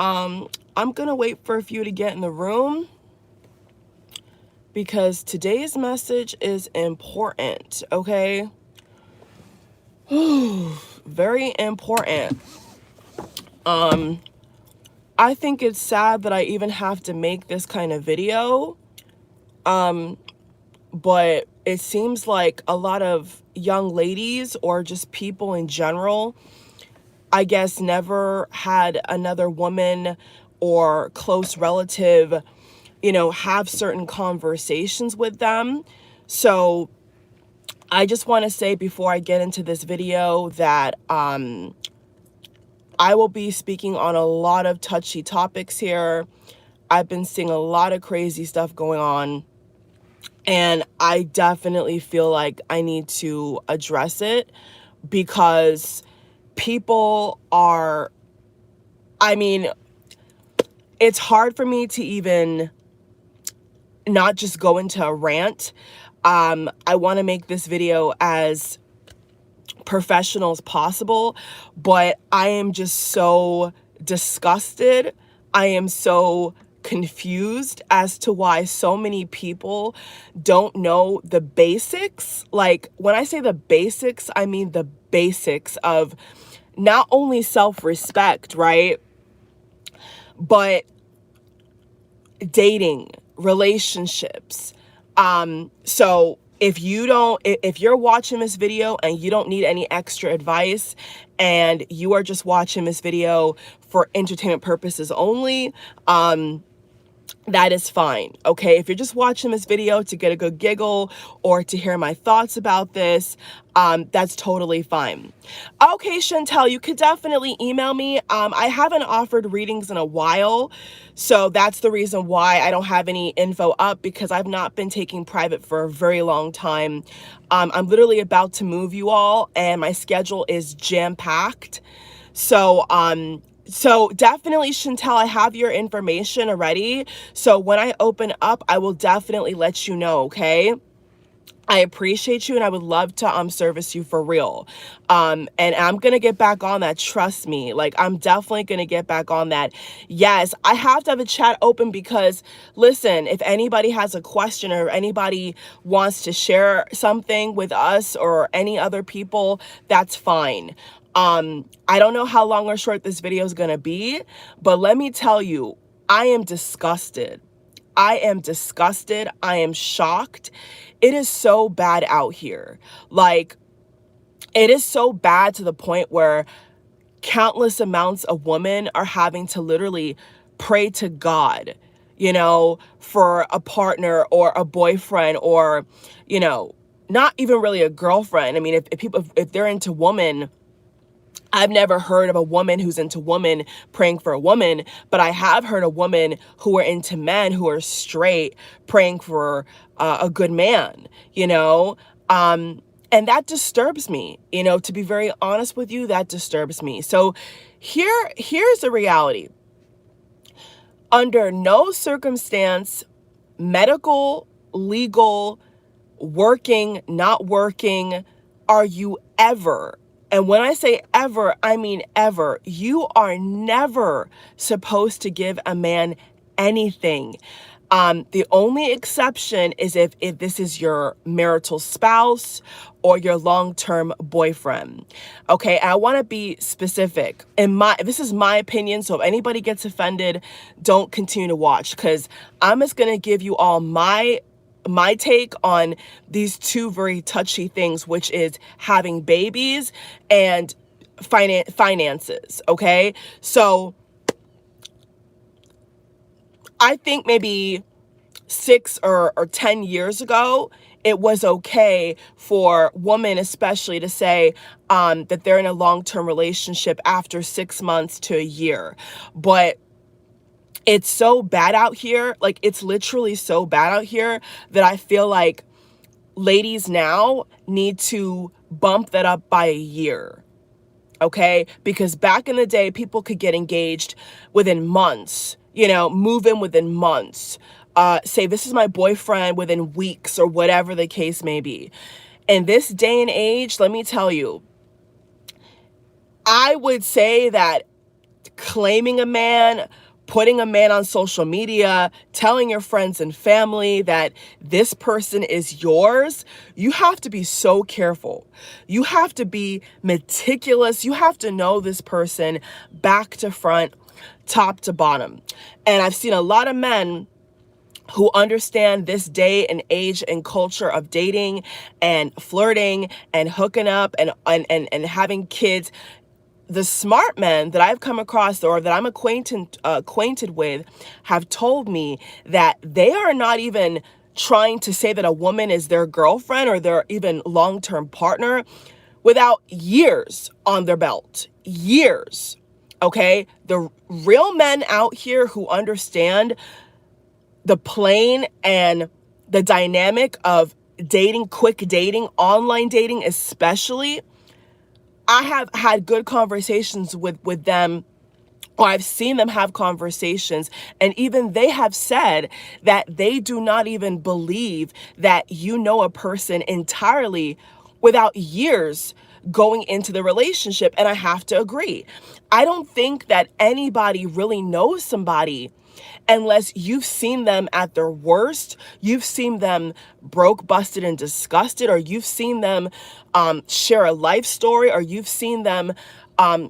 I'm gonna wait for a few to get in the room because today's message is important, okay? Very important. I think it's sad that I even have to make this kind of video, but it seems like a lot of young ladies or just people in general, I guess, never had another woman or close relative, have certain conversations with them. So I just want to say before I get into this video that I will be speaking on a lot of touchy topics here. I've been seeing a lot of crazy stuff going on, and I definitely feel like I need to address it because people are, I mean, it's hard for me to even not just go into a rant. I want to make this video as professional as possible, but I am just so disgusted. I am so confused as to why so many people don't know the basics. Like, when I say the basics, I mean the basics of not only self-respect, right? But dating, relationships. So if you're watching this video and you don't need any extra advice and you are just watching this video for entertainment purposes only, that is fine, okay? If you're just watching this video to get a good giggle or to hear my thoughts about this, that's totally fine. Okay, Chantel, you could definitely email me. I haven't offered readings in a while, so that's the reason why I don't have any info up, because I've not been taking private for a very long time. I'm literally about to move, you all, and my schedule is jam-packed. So definitely, Chantel, I have your information already. So when I open up, I will definitely let you know, okay? I appreciate you and I would love to service you for real. And I'm going to get back on that. Trust me. Like, I'm definitely going to get back on that. Yes, I have to have a chat open because, listen, if anybody has a question or anybody wants to share something with us or any other people, that's fine. I don't know how long or short this video is going to be, but let me tell you, I am disgusted. I am disgusted. I am shocked. It is so bad out here. Like, it is so bad to the point where countless amounts of women are having to literally pray to God, for a partner or a boyfriend or, not even really a girlfriend. I mean, if they're into woman, I've never heard of a woman who's into woman praying for a woman, but I have heard a woman who are into men who are straight praying for a good man, and that disturbs me, to be very honest with you, that disturbs me. So here's the reality. Under no circumstance, medical, legal, working, not working, are you ever, and when I say ever, I mean ever, you are never supposed to give a man anything. The only exception is if this is your marital spouse or your long-term boyfriend. Okay, I want to be specific. This is my opinion, so if anybody gets offended, don't continue to watch, because I'm just going to give you all my take on these two very touchy things, which is having babies and finances, okay? So I think maybe 6 or 10 years ago, it was okay for women especially to say that they're in a long-term relationship after 6 months to a year. But it's so bad out here, like, it's literally so bad out here that I feel like ladies now need to bump that up by a year, okay? Because back in the day, people could get engaged within months, move in within months, say, this is my boyfriend within weeks or whatever the case may be. In this day and age, let me tell you, I would say that claiming a man, putting a man on social media, telling your friends and family that this person is yours, you have to be so careful. You have to be meticulous. You have to know this person back to front, top to bottom. And I've seen a lot of men who understand this day and age and culture of dating and flirting and hooking up and having kids. The smart men that I've come across or that I'm acquainted with have told me that they are not even trying to say that a woman is their girlfriend or their even long-term partner without years on their belt. Years. Okay? The real men out here who understand the plane and the dynamic of dating, quick dating, online dating especially, I have had good conversations with them, or I've seen them have conversations, and even they have said that they do not even believe that you know a person entirely without years going into the relationship. And I have to agree. I don't think that anybody really knows somebody unless you've seen them at their worst, you've seen them broke, busted, and disgusted, or you've seen them share a life story, or you've seen them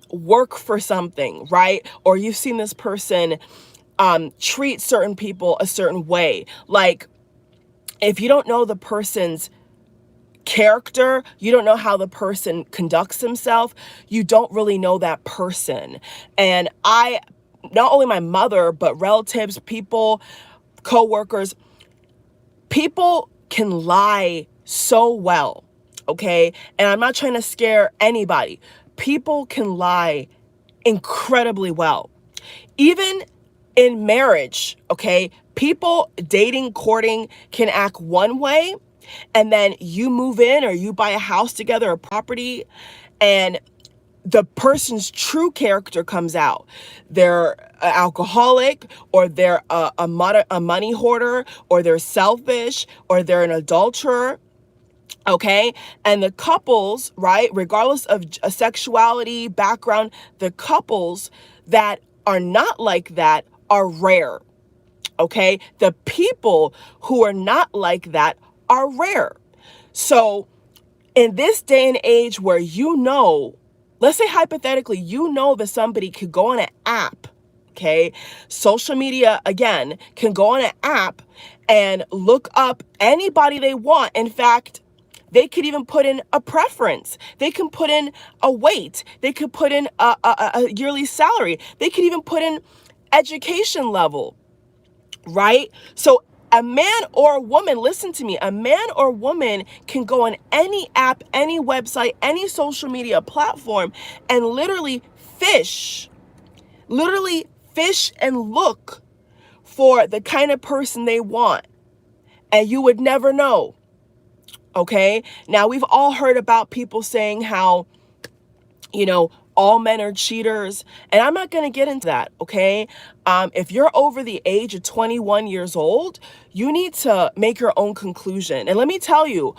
work for something, right? Or you've seen this person treat certain people a certain way. Like, if you don't know the person's character, you don't know how the person conducts himself, you don't really know that person. And not only my mother, but relatives, people, coworkers, people can lie so well, okay? And I'm not trying to scare anybody. People can lie incredibly well. Even in marriage, okay? People dating, courting can act one way, and then you move in or you buy a house together, a property, and the person's true character comes out. They're an alcoholic, or they're a money hoarder, or they're selfish, or they're an adulterer. Okay. And the couples, right, regardless of sexuality, background, the couples that are not like that are rare. Okay. The people who are not like that are rare. So in this day and age where let's say hypothetically, that somebody could go on an app, okay? Social media, again, can go on an app and look up anybody they want. In fact, they could even put in a preference. They can put in a weight. They could put in a yearly salary. They could even put in education level, right? So a man or a woman, listen to me, a man or woman can go on any app, any website, any social media platform and literally fish and look for the kind of person they want. And you would never know. Okay? Now, we've all heard about people saying how, all men are cheaters, and I'm not going to get into that, okay? If you're over the age of 21 years old, you need to make your own conclusion. And let me tell you,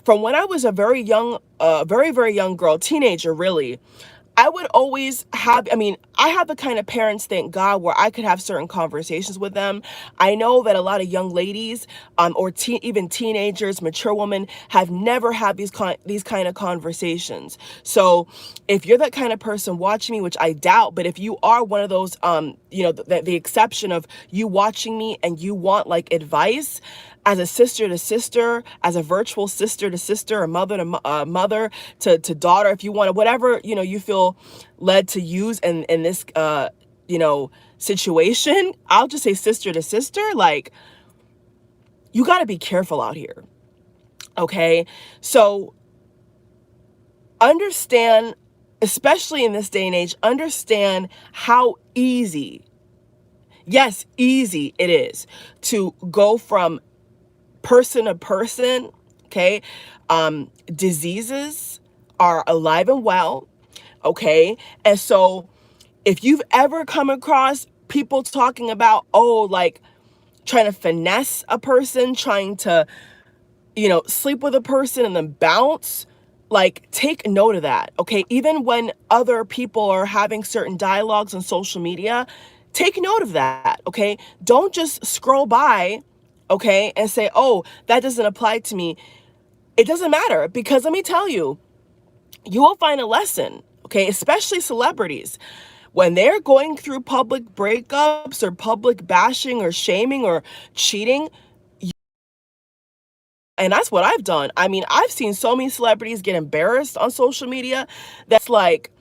from when I was a very young, very, very young girl, teenager, really, I would always I have the kind of parents, thank God, where I could have certain conversations with them. I know that a lot of young ladies, or even teenagers, mature women, have never had these kind of conversations. So if you're that kind of person watching me, which I doubt, but if you are one of those, the exception of you watching me and you want like advice, as a sister to sister, as a virtual sister to sister, or mother to mother to daughter, if you want to, whatever, you feel led to use in this, situation, I'll just say sister to sister, like, you got to be careful out here. Okay. So understand, especially in this day and age, understand how easy, yes, easy it is to go from person to person, okay? Diseases are alive and well, okay? And so if you've ever come across people talking about, like trying to finesse a person, trying to, sleep with a person and then bounce, Like, take note of that, okay? Even when other people are having certain dialogues on social media, take note of that, okay? Don't just scroll by, okay, and say, oh, that doesn't apply to me. It doesn't matter, because let me tell you, you will find a lesson, okay? Especially celebrities. When they're going through public breakups or public bashing or shaming or cheating, and that's what I've done. I mean, I've seen so many celebrities get embarrassed on social media that's like,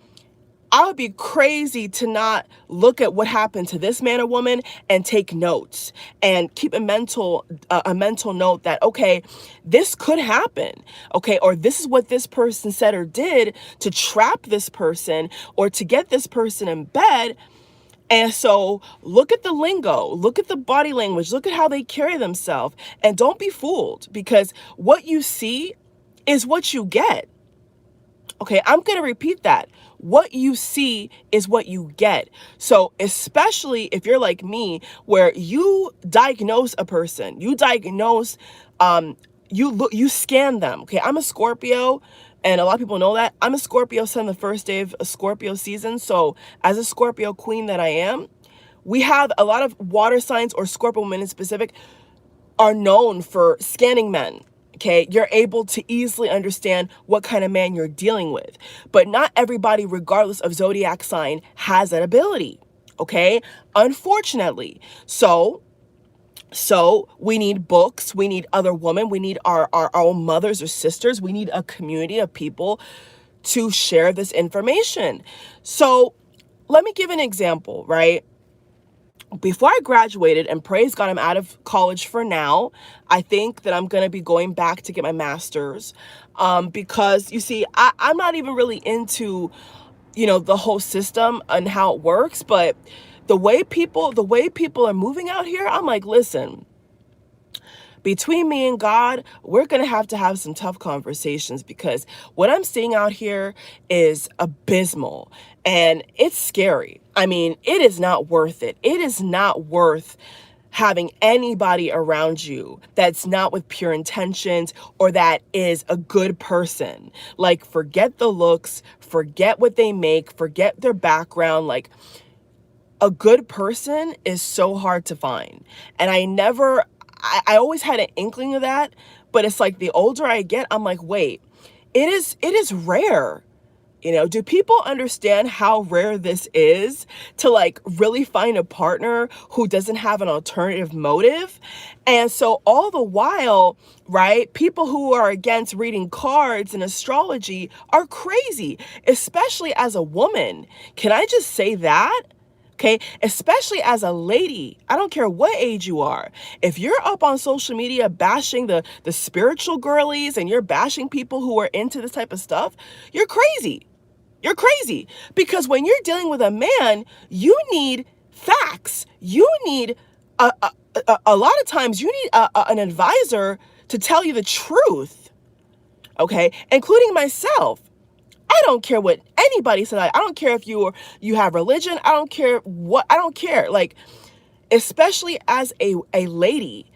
I would be crazy to not look at what happened to this man or woman and take notes and keep a mental note that, okay, this could happen, okay, or this is what this person said or did to trap this person or to get this person in bed. And so look at the lingo, look at the body language, look at how they carry themselves, and don't be fooled, because what you see is what you get. Okay, I'm going to repeat that. What you see is what you get. So especially if you're like me, where you diagnose a person, you diagnose, you scan them. Okay, I'm a Scorpio, and a lot of people know that. I'm a Scorpio sun the first day of a Scorpio season. So as a Scorpio queen that I am, we have a lot of water signs, or Scorpio women in specific, are known for scanning men. Okay, you're able to easily understand what kind of man you're dealing with. But not everybody, regardless of zodiac sign, has that ability. Okay, unfortunately. So we need books, we need other women, we need our own mothers or sisters, we need a community of people to share this information. So let me give an example, right? Before I graduated, and praise God, I'm out of college for now. I think that I'm going to be going back to get my master's, because you see, I'm not even really into, the whole system and how it works, but the way people are moving out here, I'm like, listen, between me and God, we're going to have some tough conversations, because what I'm seeing out here is abysmal and it's scary. I mean, it is not worth it. It is not worth having anybody around you that's not with pure intentions or that is a good person. Like, forget the looks, forget what they make, forget their background. Like, a good person is so hard to find. And I always had an inkling of that, but it's like the older I get, I'm like, wait, it is rare. Do people understand how rare this is to like really find a partner who doesn't have an alternative motive? And so all the while, right, people who are against reading cards and astrology are crazy, especially as a woman. Can I just say that? Okay, especially as a lady, I don't care what age you are. If you're up on social media bashing the spiritual girlies and you're bashing people who are into this type of stuff, you're crazy. You're crazy, because when you're dealing with a man, you need facts. You need a lot of times you need an advisor to tell you the truth. Okay, including myself. I don't care what anybody said. I don't care if you have religion. I don't care what. I don't care. Like, especially as a lady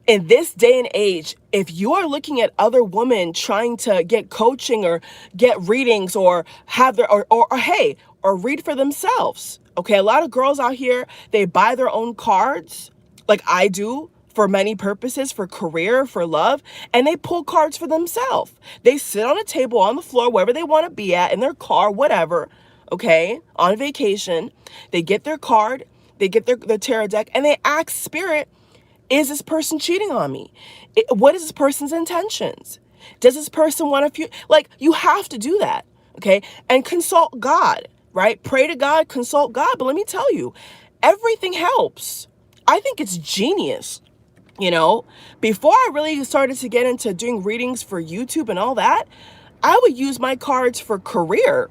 in this day and age, if you are looking at other women trying to get coaching or get readings or have their or hey, or read for themselves. Okay, a lot of girls out here, they buy their own cards, like I do, for many purposes, for career, for love, and they pull cards for themselves. They sit on a table on the floor, wherever they want to be at, in their car, whatever, okay, on vacation. They get their card, they get their tarot deck, and they ask spirit, is this person cheating on me? What is this person's intentions? Does this person want to, like, you have to do that, okay? And consult God, right? Pray to God, consult God. But let me tell you, everything helps. I think it's genius. Before I really started to get into doing readings for YouTube and all that, I would use my cards for career.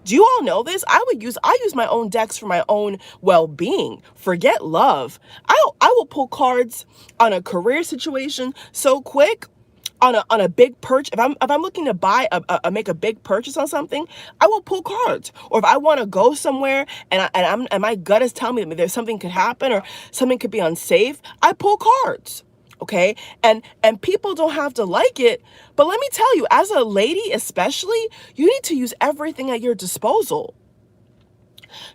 Do you all know this? I use my own decks for my own well-being. Forget love. I will pull cards on a career situation so quick, on a big purchase. If I'm looking to buy make a big purchase on something, I will pull cards. Or if I want to go somewhere and my gut is telling me that there's something could happen or something could be unsafe, I pull cards. Okay. And people don't have to like it. But let me tell you, as a lady, especially, you need to use everything at your disposal.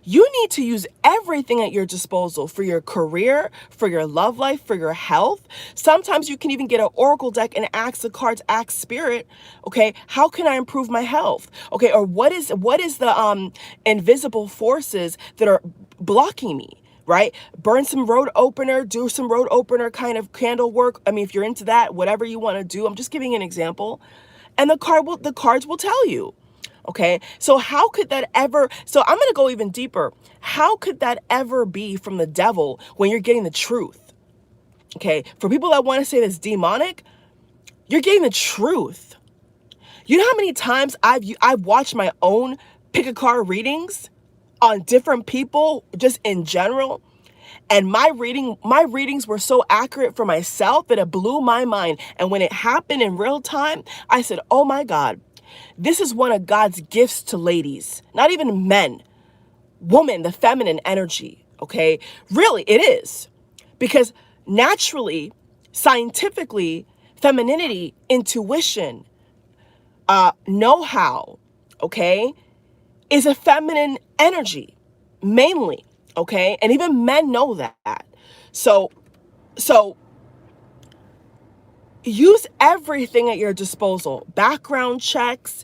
You need to use everything at your disposal for your career, for your love life, for your health. Sometimes you can even get an oracle deck and ask the cards, ask spirit, okay, how can I improve my health? Okay, or what is the invisible forces that are blocking me? Right? Burn some road opener, do some road opener kind of candle work. I mean, if you're into that, whatever you want to do, I'm just giving an example. And the cards will tell you. Okay, so how could that ever, so I'm going to go even deeper. How could that ever be from the devil when you're getting the truth? Okay, for people that want to say that's demonic, you're getting the truth. You know how many times I've watched my own pick a card readings on different people just in general, and my readings were so accurate for myself that it blew my mind. And when it happened in real time, I said, "Oh my God, this is one of God's gifts to ladies, not even men, woman, the feminine energy." Okay, really, it is, because naturally, scientifically, femininity, intuition, know-how, okay, is a feminine energy mainly. Okay, and even men know that. So, so use everything at your disposal. Background checks,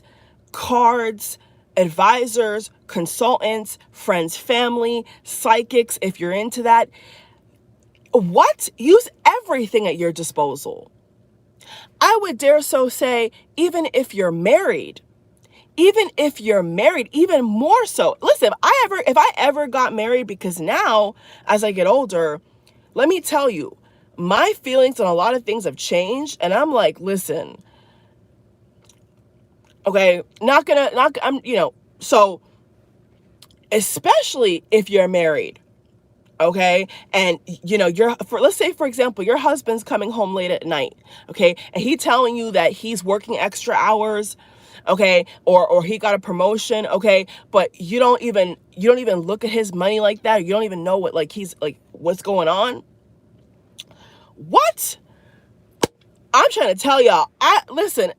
cards, advisors, consultants, friends, family, psychics, if you're into that. Use everything at your disposal. I would dare so say, even if you're married, even more so. Listen, if I ever got married, because now as I get older, let me tell you, my feelings on a lot of things have changed, and I'm like, listen, okay, so especially if you're married, okay, and let's say, for example, your husband's coming home late at night, okay, and he telling you that he's working extra hours, okay, or he got a promotion, okay, but you don't even look at his money like that. You don't even know what's going on. What? I'm trying to tell y'all, listen,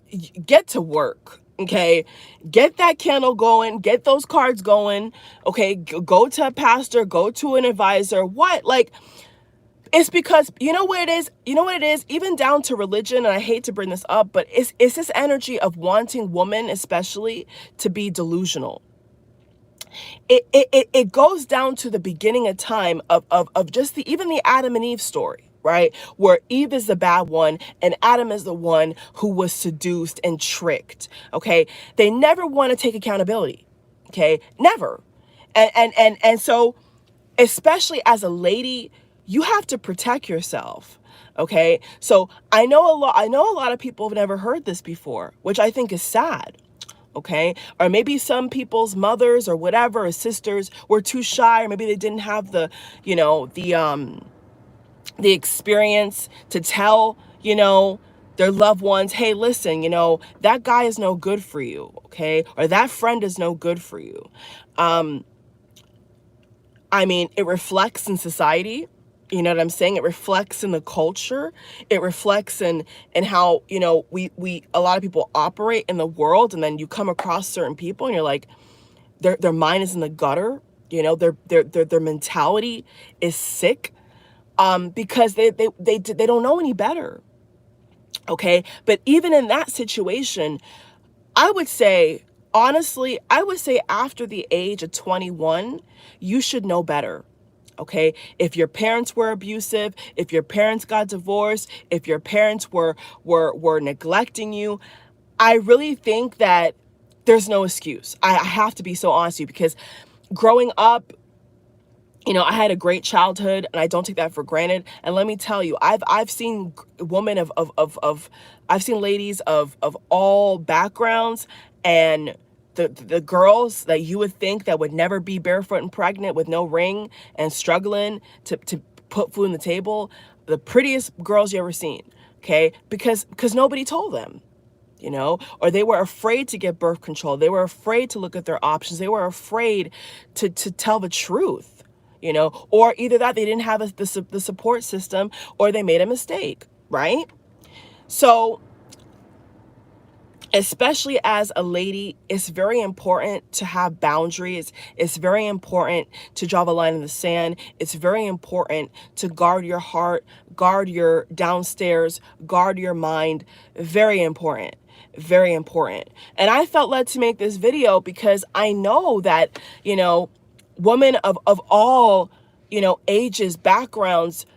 get to work, okay? Get that candle going, get those cards going, okay? Go to a pastor, go to an advisor. What? It's because, you know what it is? Even down to religion, and I hate to bring this up, but it's this energy of wanting women, especially, to be delusional. It goes down to the beginning of time of just even the Adam and Eve story, right? Where Eve is the bad one and Adam is the one who was seduced and tricked. Okay. They never want to take accountability. Okay. Never. And so, especially as a lady, you have to protect yourself. Okay. So I know a lot of people have never heard this before, which I think is sad. Okay. Or maybe some people's mothers or whatever, or sisters were too shy, or maybe they didn't have the experience to tell, their loved ones, hey, listen, that guy is no good for you. Okay. Or that friend is no good for you. I mean, it reflects in society. You know what I'm saying? It reflects in the culture. It reflects in how, we a lot of people operate in the world, and then you come across certain people and you're like, their mind is in the gutter, their mentality is sick, because they don't know any better. Okay? But even in that situation, I would say, honestly, after the age of 21, you should know better. Okay. If your parents were abusive, if your parents got divorced, if your parents were neglecting you, I really think that there's no excuse. I have to be so honest with you, because growing up, I had a great childhood, and I don't take that for granted. And let me tell you, I've seen women I've seen ladies of all backgrounds, and the girls that you would think that would never be barefoot and pregnant with no ring and struggling to put food on the table, the prettiest girls you ever seen. Okay, because nobody told them. Or they were afraid to get birth control. They were afraid to look at their options. They were afraid to tell the truth. Or either that they didn't have the support system, or they made a mistake. right? So especially as a lady, it's very important to have boundaries. It's very important to draw the line in the sand. It's very important to guard your heart, guard your downstairs, guard your mind. Very important. Very important. And I felt led to make this video because I know that, women of all, ages, backgrounds,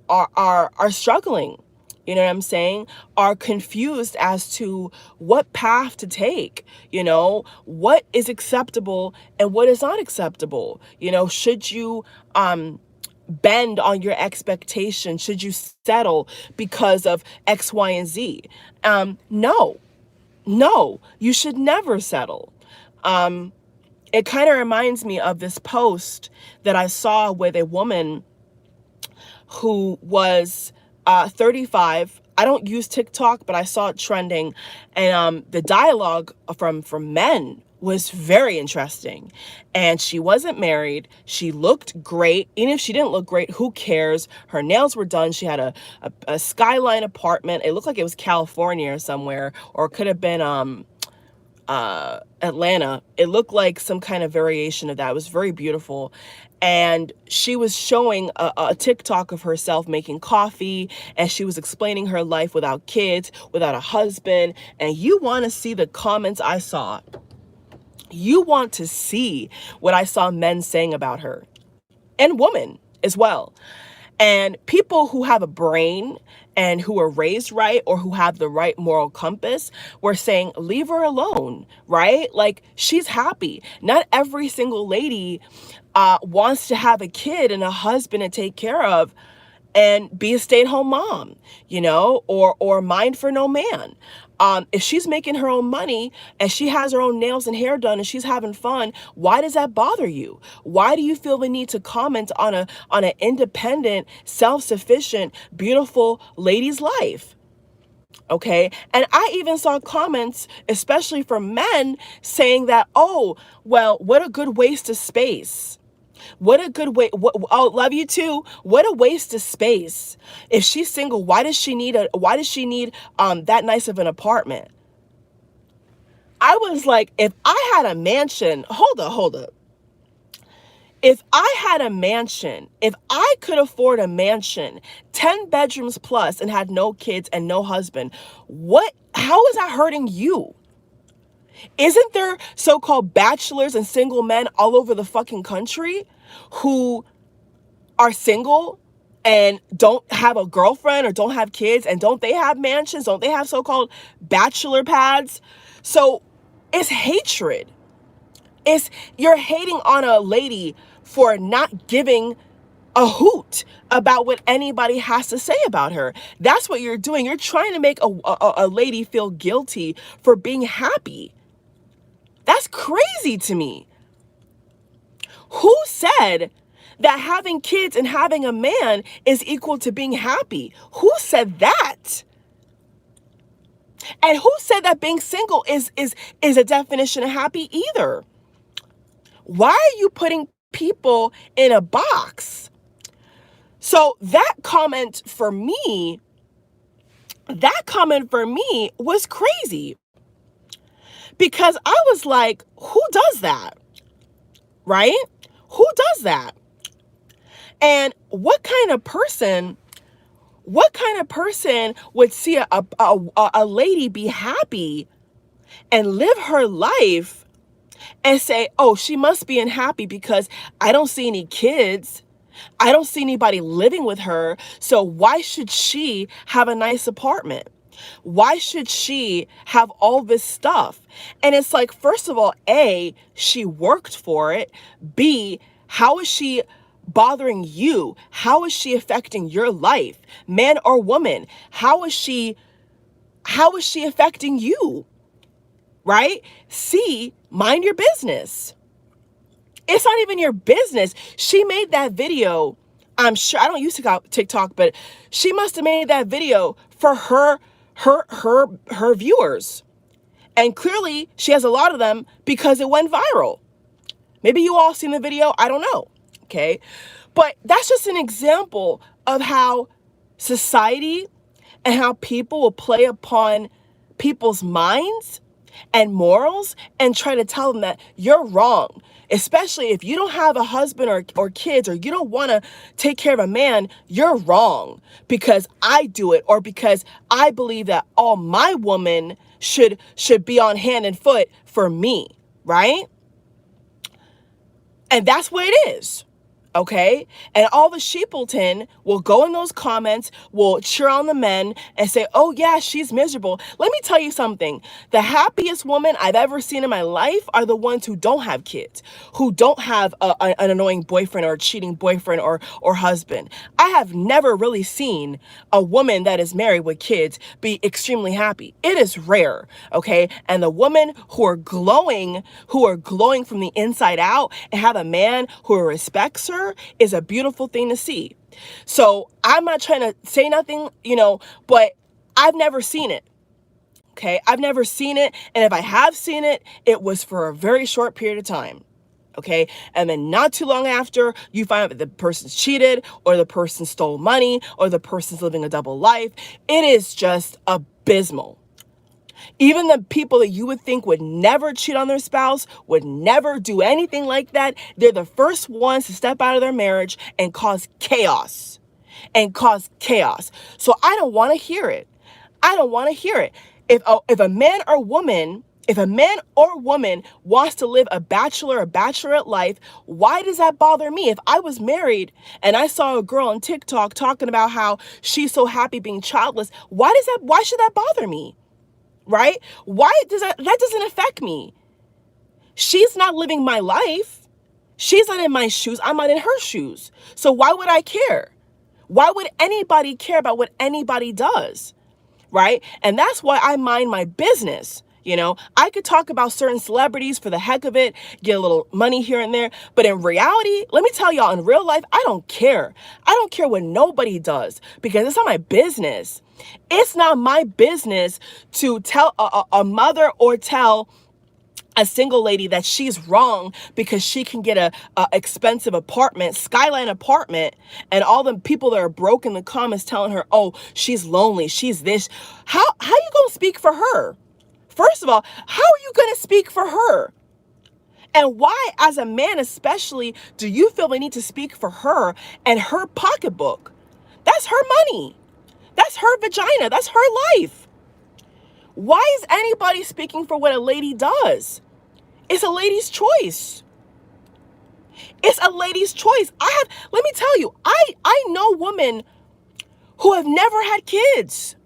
are struggling, you know what I'm saying, are confused as to what path to take, what is acceptable and what is not acceptable. Should you bend on your expectations? Should you settle because of X, Y, and Z? No, you should never settle. It kind of reminds me of this post that I saw with a woman who was 35. I don't use TikTok, but I saw it trending, and the dialogue from men was very interesting. And she wasn't married. She looked great. Even if she didn't look great, who cares? Her nails were done. She had a skyline apartment. It looked like it was California or somewhere, or it could have been Atlanta. It looked like some kind of variation of that. It was very beautiful. And she was showing a TikTok of herself making coffee, and she was explaining her life without kids, without a husband. And you want to see the comments I saw. You want to see what I saw men saying about her, and women as well. And people who have a brain and who are raised right, or who have the right moral compass, were saying, leave her alone, right? Like, she's happy. Not every single lady wants to have a kid and a husband to take care of and be a stay-at-home mom, or mind for no man. If she's making her own money and she has her own nails and hair done and she's having fun, why does that bother you? Why do you feel the need to comment on an independent, self-sufficient, beautiful lady's life? Okay. And I even saw comments, especially from men, saying that, oh, well, what a good waste of space. What a good way. Oh, love you too. What a waste of space. If she's single, why does she need that nice of an apartment? I was like, if I had a mansion, hold up. If I had a mansion, if I could afford a mansion, 10 bedrooms plus, and had no kids and no husband, how is that hurting you? Isn't there so-called bachelors and single men all over the fucking country who are single and don't have a girlfriend or don't have kids, and don't they have mansions? Don't they have so-called bachelor pads? So it's hatred. You're hating on a lady for not giving a hoot about what anybody has to say about her. That's what you're doing. You're trying to make a lady feel guilty for being happy. That's crazy to me. Who said that having kids and having a man is equal to being happy? Who said that? And who said that being single is a definition of happy either? Why are you putting people in a box? So that comment for me was crazy. Because I was like, who does that? Right? Who does that? And what kind of person would see a lady be happy and live her life and say, oh, she must be unhappy because I don't see any kids. I don't see anybody living with her. So why should she have a nice apartment? Why should she have all this stuff? And it's like, first of all, A, she worked for it. B, how is she bothering you? How is she affecting your life? Man or woman? How is she affecting you? Right? C, mind your business. It's not even your business. She made that video. I'm sure, I don't use TikTok, but she must have made that video for her viewers. And clearly she has a lot of them because it went viral. Maybe you all seen the video. I don't know. Okay. But that's just an example of how society and how people will play upon people's minds and morals and try to tell them that you're wrong. Especially if you don't have a husband or kids, or you don't want to take care of a man, you're wrong because I do it, or because I believe that all my women should be on hand and foot for me, right? And that's what it is. Okay. And all the sheepleton will go in those comments, will cheer on the men and say, oh yeah, she's miserable. Let me tell you something. The happiest woman I've ever seen in my life are the ones who don't have kids, who don't have an annoying boyfriend or a cheating boyfriend or husband. I have never really seen a woman that is married with kids be extremely happy. It is rare. Okay. And the women who are glowing from the inside out and have a man who respects her is a beautiful thing to see. So I'm not trying to say nothing, but I've never seen it. Okay. I've never seen it. And if I have seen it, it was for a very short period of time. Okay. And then not too long after, you find out that the person's cheated, or the person stole money, or the person's living a double life. It is just abysmal. Even the people that you would think would never cheat on their spouse, would never do anything like that, they're the first ones to step out of their marriage and cause chaos. So I don't want to hear it. If a man or woman wants to live a bachelor or bachelorette life, why does that bother me? If I was married and I saw a girl on TikTok talking about how she's so happy being childless, why should that bother me? Right? Why does that doesn't affect me? She's not living my life. She's not in my shoes. I'm not in her shoes. So why would I care? Why would anybody care about what anybody does? Right? And that's why I mind my business. I could talk about certain celebrities for the heck of it, get a little money here and there. But in reality, let me tell y'all, in real life, I don't care. I don't care what nobody does, because it's not my business. It's not my business to tell a mother or tell a single lady that she's wrong because she can get a expensive apartment, skyline apartment, and all the people that are broke in the comments telling her, oh, she's lonely, she's this. How you gonna speak for her? First of all, how are you gonna speak for her? And why, as a man especially, do you feel the need to speak for her and her pocketbook? That's her money. That's her vagina. That's her life. Why is anybody speaking for what a lady does? It's a lady's choice. It's a lady's choice. Let me tell you, I know women who have never had kids.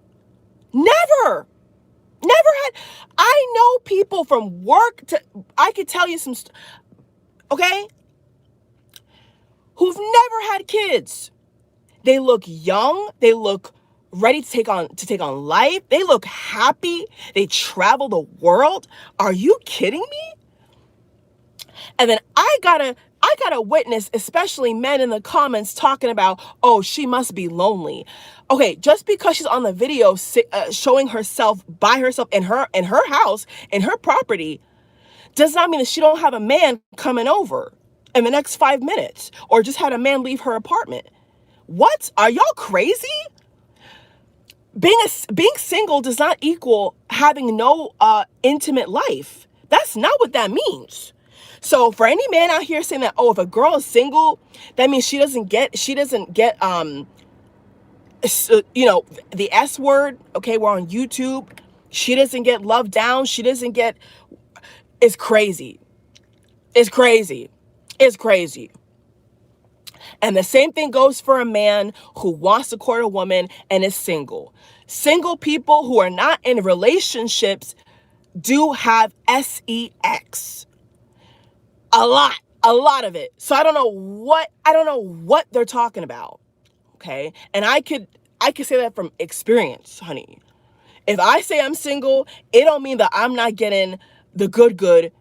Never had. I know people from work I could tell you some, okay, who've never had kids. They look young. They look ready to take on life. They look happy. They travel the world. Are you kidding me? And then I gotta witness, especially men in the comments talking about, oh, she must be lonely. Okay, just because she's on the video showing herself by herself in her house, in her property, does not mean that she don't have a man coming over in the next 5 minutes, or just had a man leave her apartment. What? Are y'all crazy? Being single does not equal having no intimate life. That's not what that means. So for any man out here saying that, oh, if a girl is single, that means she doesn't get the S word. Okay, we're on YouTube. She doesn't get loved down. It's crazy. It's crazy. It's crazy. And the same thing goes for a man who wants to court a woman and is single. Single people who are not in relationships do have sex. A lot of it. So I don't know what they're talking about. Okay. And I could say that from experience, honey. If I say I'm single, it don't mean that I'm not getting the good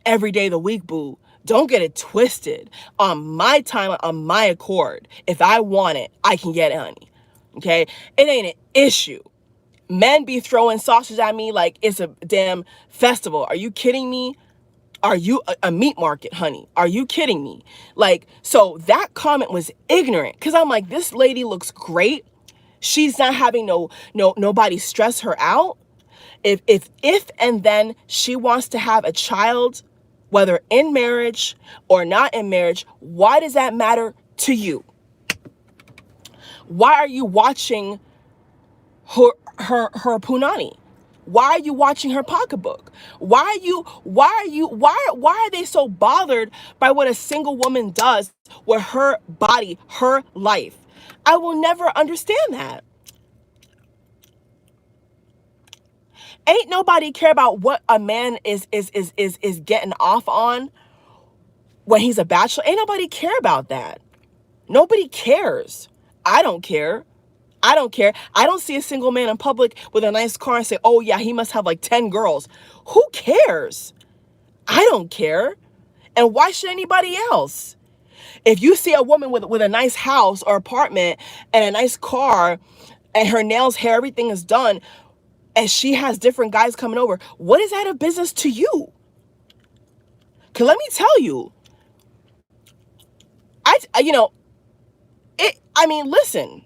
every day of the week, boo. Don't get it twisted. On my time, on my accord. If I want it, I can get it, honey. Okay? It ain't an issue. Men be throwing sausage at me like it's a damn festival. Are you kidding me? Are you a meat market, honey? Are you kidding me? Like, so that comment was ignorant, because I'm like, this lady looks great. She's not having nobody stress her out. If and then she wants to have a child, whether in marriage or not in marriage, why does that matter to you? Why are you watching her punani? Why are you watching her pocketbook? Why are they so bothered by what a single woman does with her body, her life? I will never understand that. Ain't nobody care about what a man is getting off on when he's a bachelor. Ain't nobody care about that. Nobody cares. I don't care. I don't care. I don't see a single man in public with a nice car and say, oh yeah, he must have like 10 girls. Who cares? I don't care. And why should anybody else? If you see a woman with a nice house or apartment and a nice car and her nails, hair, everything is done, and she has different guys coming over, what is that of business to you? Because let me tell you, listen,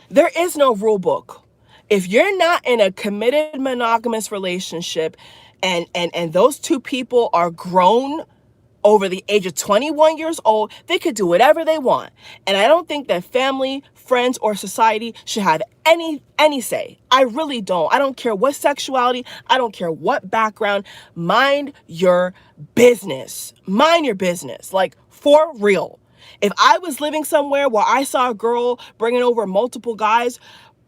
there is no rule book. If you're not in a committed monogamous relationship and those two people are grown over the age of 21 years old, they could do whatever they want. And I don't think that family, friends, or society should have any say. I really don't. I don't care what sexuality. I don't care what background. Mind your business. Mind your business. Like, for real. If I was living somewhere where I saw a girl bringing over multiple guys,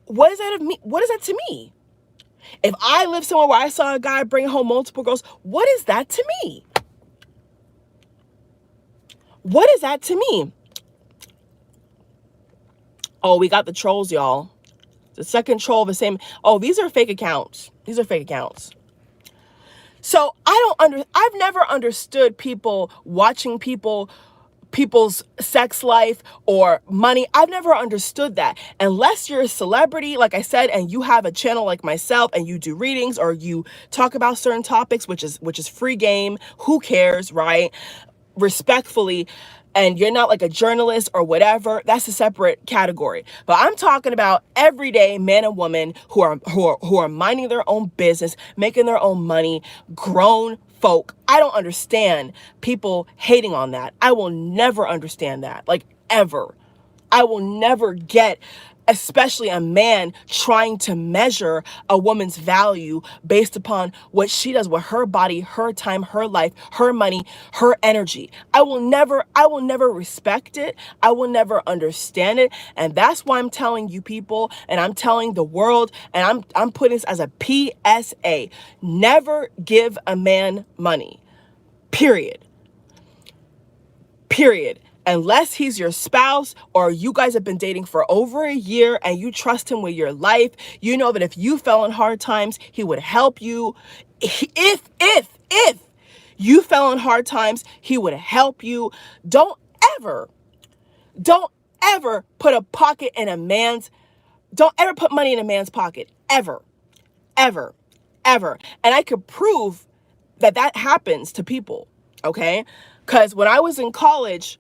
what is that of me? What is that to me? If I live somewhere where I saw a guy bringing home multiple girls, what is that to me? What is that to me? Oh, we got the trolls, y'all. The second troll of the same. Oh, these are fake accounts. These are fake accounts. So I've never understood people watching people's sex life or money. I've never understood that. Unless you're a celebrity, like I said, and you have a channel like myself and you do readings or you talk about certain topics, which is free game. Who cares, right? Respectfully, and you're not like a journalist or whatever, that's a separate category. But I'm talking about everyday man and woman who are minding their own business, making their own money, grown folk. I don't understand people hating on that. I will never understand that, like, ever. I will never get, especially a man trying to measure a woman's value based upon what she does with her body, her time, her life, her money, her energy. I will never respect it. I will never understand it. And that's why I'm telling you people, and I'm telling the world, and I'm putting this as a PSA. Never give a man money. Period. Unless he's your spouse or you guys have been dating for over a year and you trust him with your life, you know that if you fell in hard times, he would help you. If you fell in hard times, he would help you. Don't ever put don't ever put money in a man's pocket. Ever. And I could prove that happens to people, okay? Because when I was in college,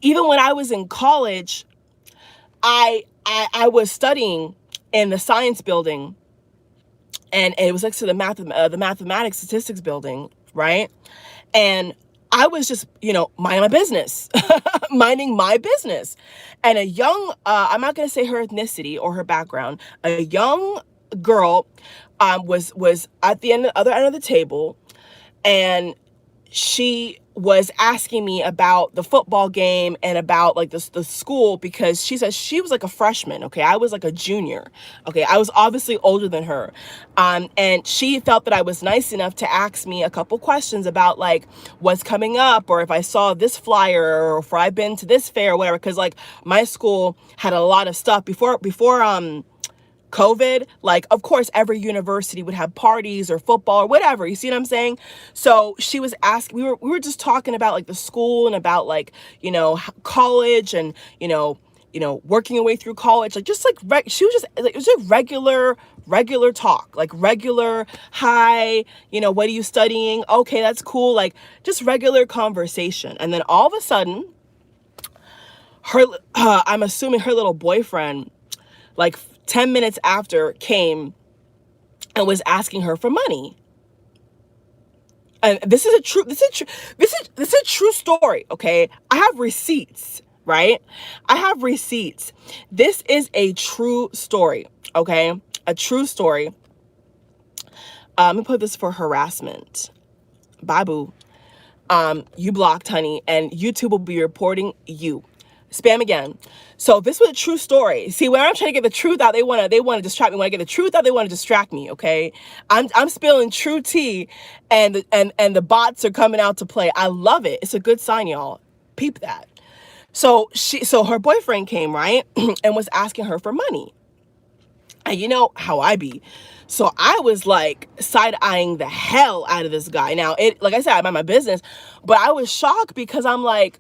I was studying in the science building, and it was next to the mathematics statistics building, right? And I was just, minding my business, And a young, I'm not going to say her ethnicity or her background, a young girl was at the other end of the table, and she was asking me about the football game and about like the school, because she said she was like a freshman. Okay. I was like a junior. Okay. I was obviously older than her. And she felt that I was nice enough to ask me a couple questions about like what's coming up, or if I saw this flyer, or if I've been to this fair or whatever. Cause like my school had a lot of stuff before COVID, like, of course, every university would have parties or football or whatever. You see what I'm saying? So she was asking, we were just talking about like the school and about like, college and, working your way through college, like just like, she was just like, it was just regular talk, like regular, hi, what are you studying? Okay, that's cool. Like just regular conversation. And then all of a sudden, her, I'm assuming her little boyfriend, like 10 minutes after, came and was asking her for money. And this is a true story, okay? I have receipts, right? I have receipts. This is a true story, okay? A true story. Let me put this for harassment. Bye, boo. You blocked, honey, and YouTube will be reporting you. Spam again. So this was a true story. See, when I'm trying to get the truth out, they want to distract me. When I get the truth out, they want to distract me. Okay, I'm spilling true tea, and the bots are coming out to play. I love it. It's a good sign, y'all. Peep that. So her boyfriend came, right, and was asking her for money. And you know how I be. So I was like side-eyeing the hell out of this guy. Now, like I said, I mind my business, but I was shocked because I'm like,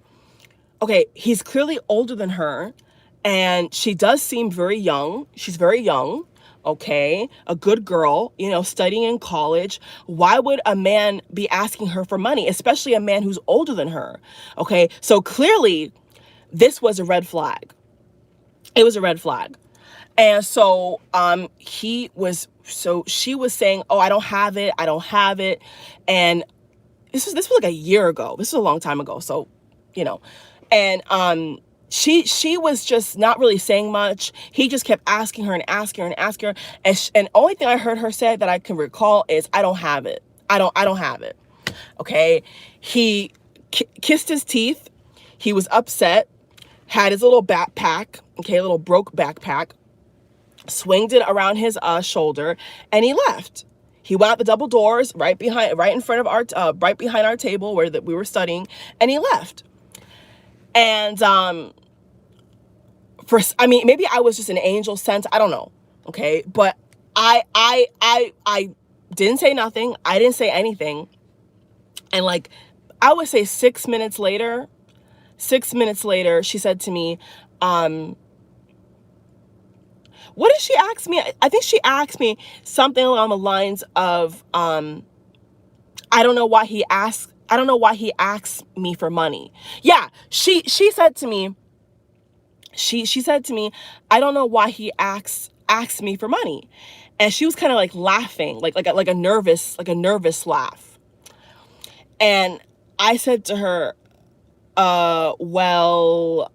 okay, he's clearly older than her, and she does seem very young. She's very young, okay? A good girl, you know, studying in college. Why would a man be asking her for money, especially a man who's older than her? Okay, so clearly this was a red flag. It was a red flag. And so she was saying, oh, I don't have it. And this was like a year ago. This was a long time ago. So, you know, and she was just not really saying much. He just kept asking her and asking her and asking her. And only thing I heard her say that I can recall is, I don't have it. I don't have it. Okay. He kissed his teeth. He was upset, had his little backpack, okay, a little broke backpack, swinged it around his shoulder, and he left. He went out the double doors right in front of right behind our table where we were studying, and he left. And maybe I was just an angel sent. I don't know. Okay, but I didn't say nothing. I didn't say anything. And like, I would say 6 minutes later, she said to me, what did she ask me? I think she asked me something along the lines of, I don't know why he asks me for money. Yeah, she said to me, she said to me, I don't know why he asks me for money. And she was kind of like laughing, like a nervous laugh. And I said to her, well,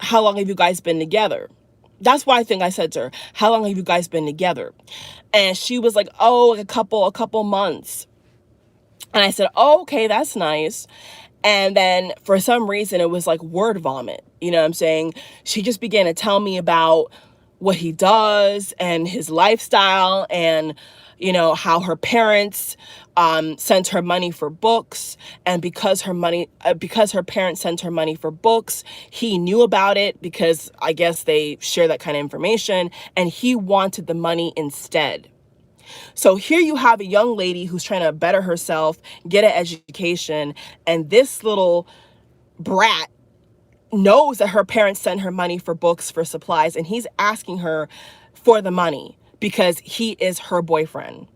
how long have you guys been together? That's why I think I said to her, how long have you guys been together? And she was like, oh, like a couple months. And I said, oh, okay, that's nice. And then for some reason, it was like word vomit. You know what I'm saying? She just began to tell me about what he does and his lifestyle, and, you know, how her parents sent her money for books. And because her parents sent her money for books, he knew about it because I guess they share that kind of information, and he wanted the money instead. So here you have a young lady who's trying to better herself, get an education, and this little brat knows that her parents send her money for books, for supplies, and he's asking her for the money because he is her boyfriend.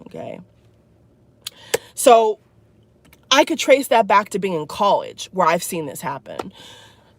Okay. So I could trace that back to being in college where I've seen this happen.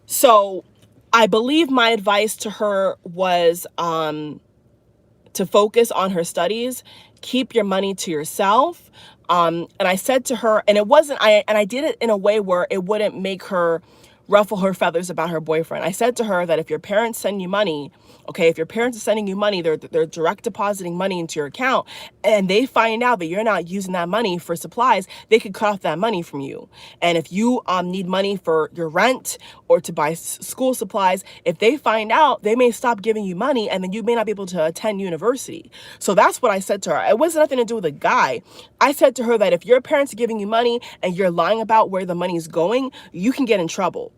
So I believe my advice to her was to focus on her studies, keep your money to yourself. And I said to her, and I did it in a way where it wouldn't make her ruffle her feathers about her boyfriend. I said to her that if your parents send you money, okay, if your parents are sending you money, they're direct depositing money into your account, and they find out that you're not using that money for supplies, they could cut off that money from you. And if you need money for your rent or to buy school supplies, if they find out, they may stop giving you money, and then you may not be able to attend university. So that's what I said to her. It wasn't nothing to do with a guy. I said to her that if your parents are giving you money and you're lying about where the money is going, you can get in trouble.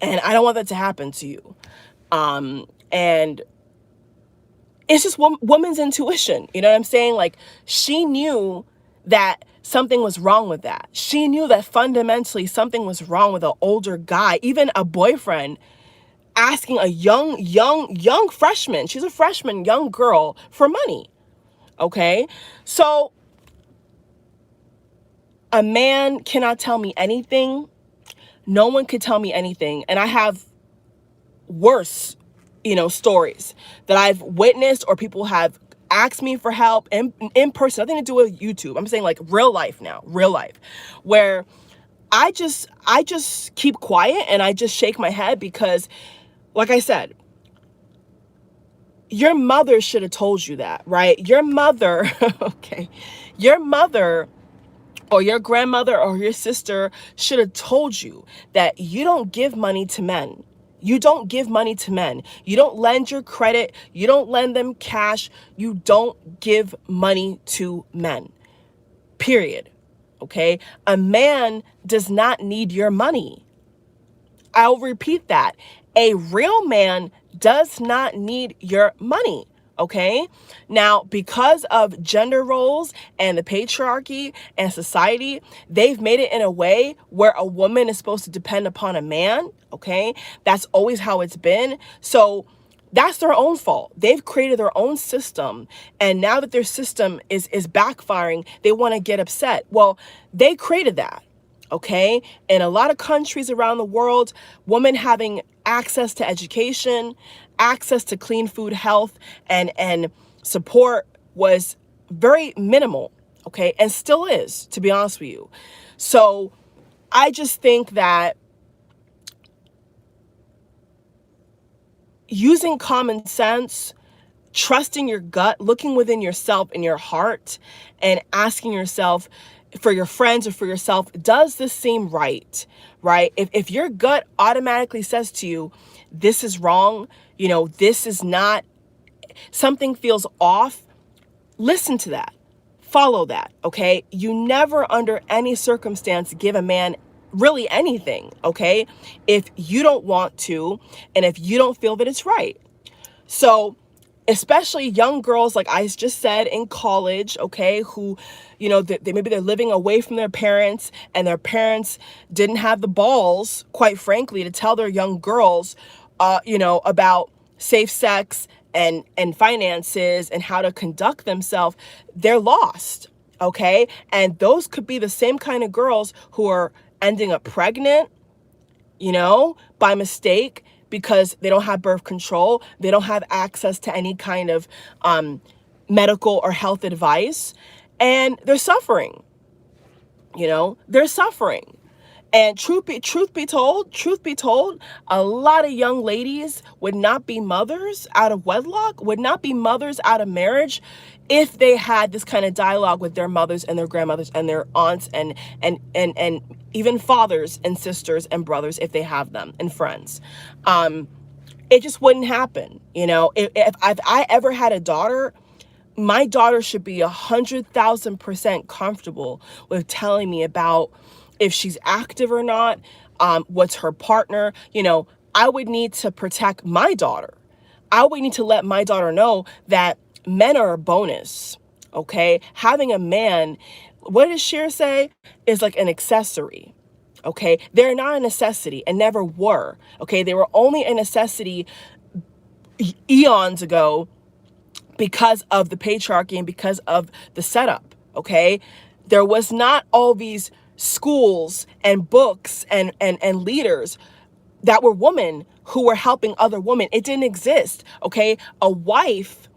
And I don't want that to happen to you. And it's just woman's intuition. You know what I'm saying? Like, she knew that something was wrong with that. She knew that fundamentally something was wrong with an older guy, even a boyfriend, asking a young freshman, she's a freshman, young girl, for money. Okay? So A man cannot tell me anything. No one could tell me anything. And I have worse, stories that I've witnessed, or people have asked me for help in person, nothing to do with YouTube. I'm saying like real life now, real life, where I just keep quiet and I just shake my head because, like I said, your mother should have told you that, right? Your mother, okay, your mother or your grandmother or your sister should have told you that you don't give money to men. You don't give money to men. You don't lend your credit. You don't lend them cash. You don't give money to men. Period. Okay? A man does not need your money. I'll repeat that. A real man does not need your money. Okay. Now, because of gender roles and the patriarchy and society, they've made it in a way where a woman is supposed to depend upon a man. Okay. That's always how it's been. So that's their own fault. They've created their own system. And now that their system is backfiring, they want to get upset. Well, they created that. Okay. In a lot of countries around the world, women having access to education, access to clean food, health, and support was very minimal. Okay. And still is, to be honest with you. So I just think that using common sense, trusting your gut, looking within yourself and your heart, and asking yourself, for your friends or for yourself, does this seem right? Right? If your gut automatically says to you, this is wrong, this is not, something feels off, listen to that. Follow that. Okay? You never under any circumstance give a man really anything. Okay? If you don't want to, and if you don't feel that it's right. So especially young girls, like I just said, in college, okay, who, maybe they're living away from their parents, and their parents didn't have the balls, quite frankly, to tell their young girls, about safe sex and finances and how to conduct themselves. They're lost, okay? And those could be the same kind of girls who are ending up pregnant, by mistake, because they don't have birth control. They don't have access to any kind of medical or health advice. And they're suffering. They're suffering. And truth be told, a lot of young ladies would not be mothers out of wedlock, would not be mothers out of marriage, if they had this kind of dialogue with their mothers and their grandmothers and their aunts and even fathers and sisters and brothers, if they have them, and friends. It just wouldn't happen. If I ever had a daughter, my daughter should be 100,000% comfortable with telling me about if she's active or not, what's her partner. I would need to protect my daughter. I would need to let my daughter know that men are a bonus. Okay. Having a man, what does Cher say, is like an accessory. Okay. They're not a necessity, and never were. Okay. They were only a necessity eons ago because of the patriarchy and because of the setup. Okay. There was not all these schools and books and leaders that were women who were helping other women. It didn't exist. Okay. A wife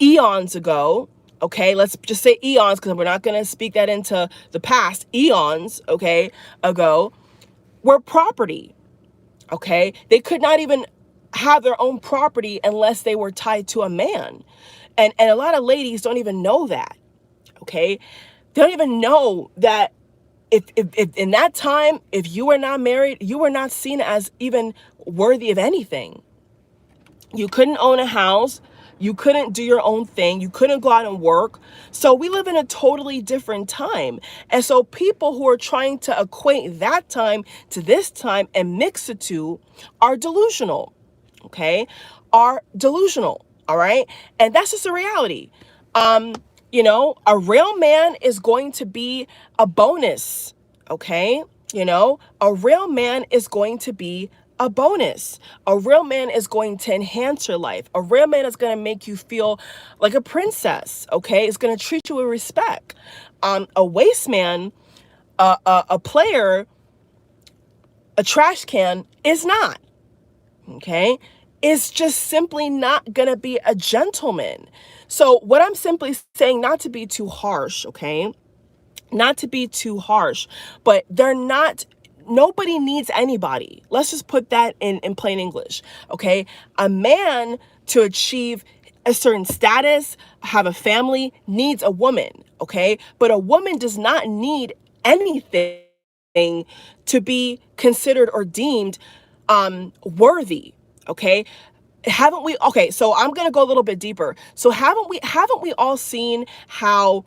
eons ago, okay, let's just say eons, because we're not going to speak that into the past, eons, okay, ago, were property. Okay. They could not even have their own property unless they were tied to a man. And a lot of ladies don't even know that. Okay. They don't even know that if in that time, if you were not married, you were not seen as even worthy of anything. You couldn't own a house. You couldn't do your own thing. You couldn't go out and work. So we live in a totally different time. And so people who are trying to equate that time to this time and mix the two are delusional. Okay? Are delusional. All right? And that's just a reality. A real man is going to be a bonus, okay? A real man is going to be a bonus. A real man is going to enhance your life. A real man is going to make you feel like a princess, okay? It's going to treat you with respect. A waste man, a player, a trash can, is not. Okay? Is just simply not going to be a gentleman. So what I'm simply saying, not to be too harsh, okay? Not to be too harsh, but they're not, nobody needs anybody. Let's just put that in plain English, okay? A man, to achieve a certain status, have a family, needs a woman, okay? But a woman does not need anything to be considered or deemed worthy, okay? Haven't we, okay, so I'm gonna go a little bit deeper. So haven't we all seen how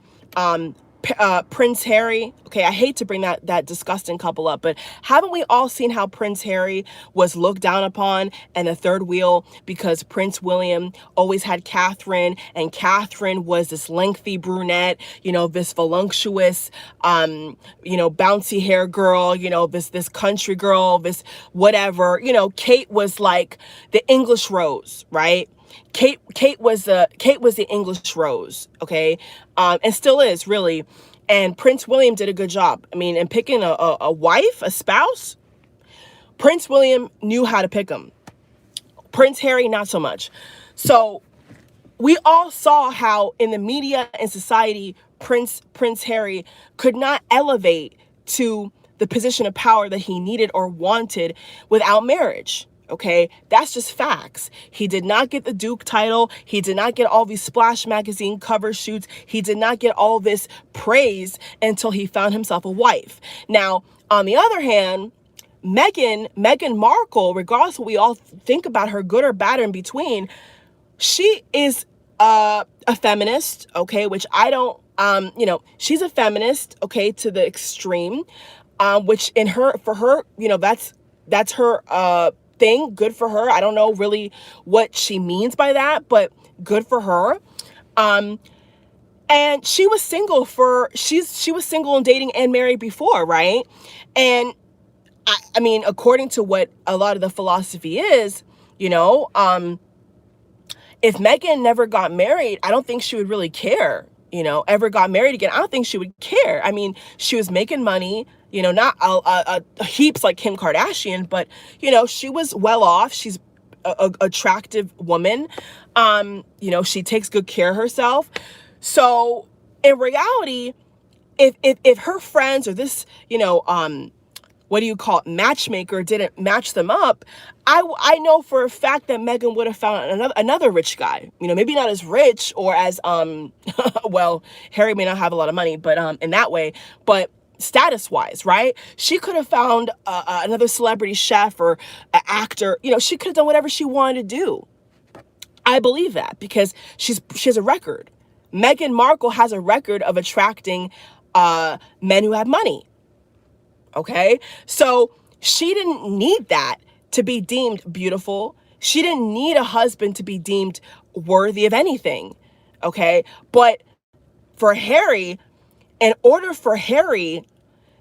Prince Harry, okay, I hate to bring that disgusting couple up, but haven't we all seen how Prince Harry was looked down upon and a third wheel because Prince William always had Catherine, and Catherine was this lengthy brunette, this voluptuous, bouncy hair girl, this country girl, this whatever, Kate was like the English Rose, right? Kate was the English Rose, okay, and still is, really. And Prince William did a good job. I mean, in picking a wife, a spouse, Prince William knew how to pick them. Prince Harry, not so much. So we all saw how in the media and society, Prince Harry could not elevate to the position of power that he needed or wanted without marriage. Okay, that's just facts. He did not get the Duke title. He did not get all these Splash magazine cover shoots. He did not get all this praise until he found himself a wife. Now, on the other hand, Meghan Markle, regardless of what we all think about her, good or bad or in between, she is a feminist, okay, which I don't, she's a feminist, okay, to the extreme, which for her, that's her, thing. Good for her. I don't know really what she means by that, but good for her. And she was single she was single and dating and married before, right? And I mean, according to what a lot of the philosophy is, if Meghan never got married, I don't think she would really care, ever got married again. I don't think she would care. I mean, she was making money, not heaps like Kim Kardashian, but, she was well off. She's a attractive woman. She takes good care of herself. So in reality, if her friends or this, what do you call it, matchmaker didn't match them up, I know for a fact that Meghan would have found another rich guy, maybe not as rich or as, well, Harry may not have a lot of money, but in that way, but status wise, right? She could have found another celebrity chef or an actor, she could have done whatever she wanted to do. I believe that because she has a record. Meghan Markle has a record of attracting men who have money. Okay, so she didn't need that to be deemed beautiful. She didn't need a husband to be deemed worthy of anything. Okay, but for Harry, in order for Harry,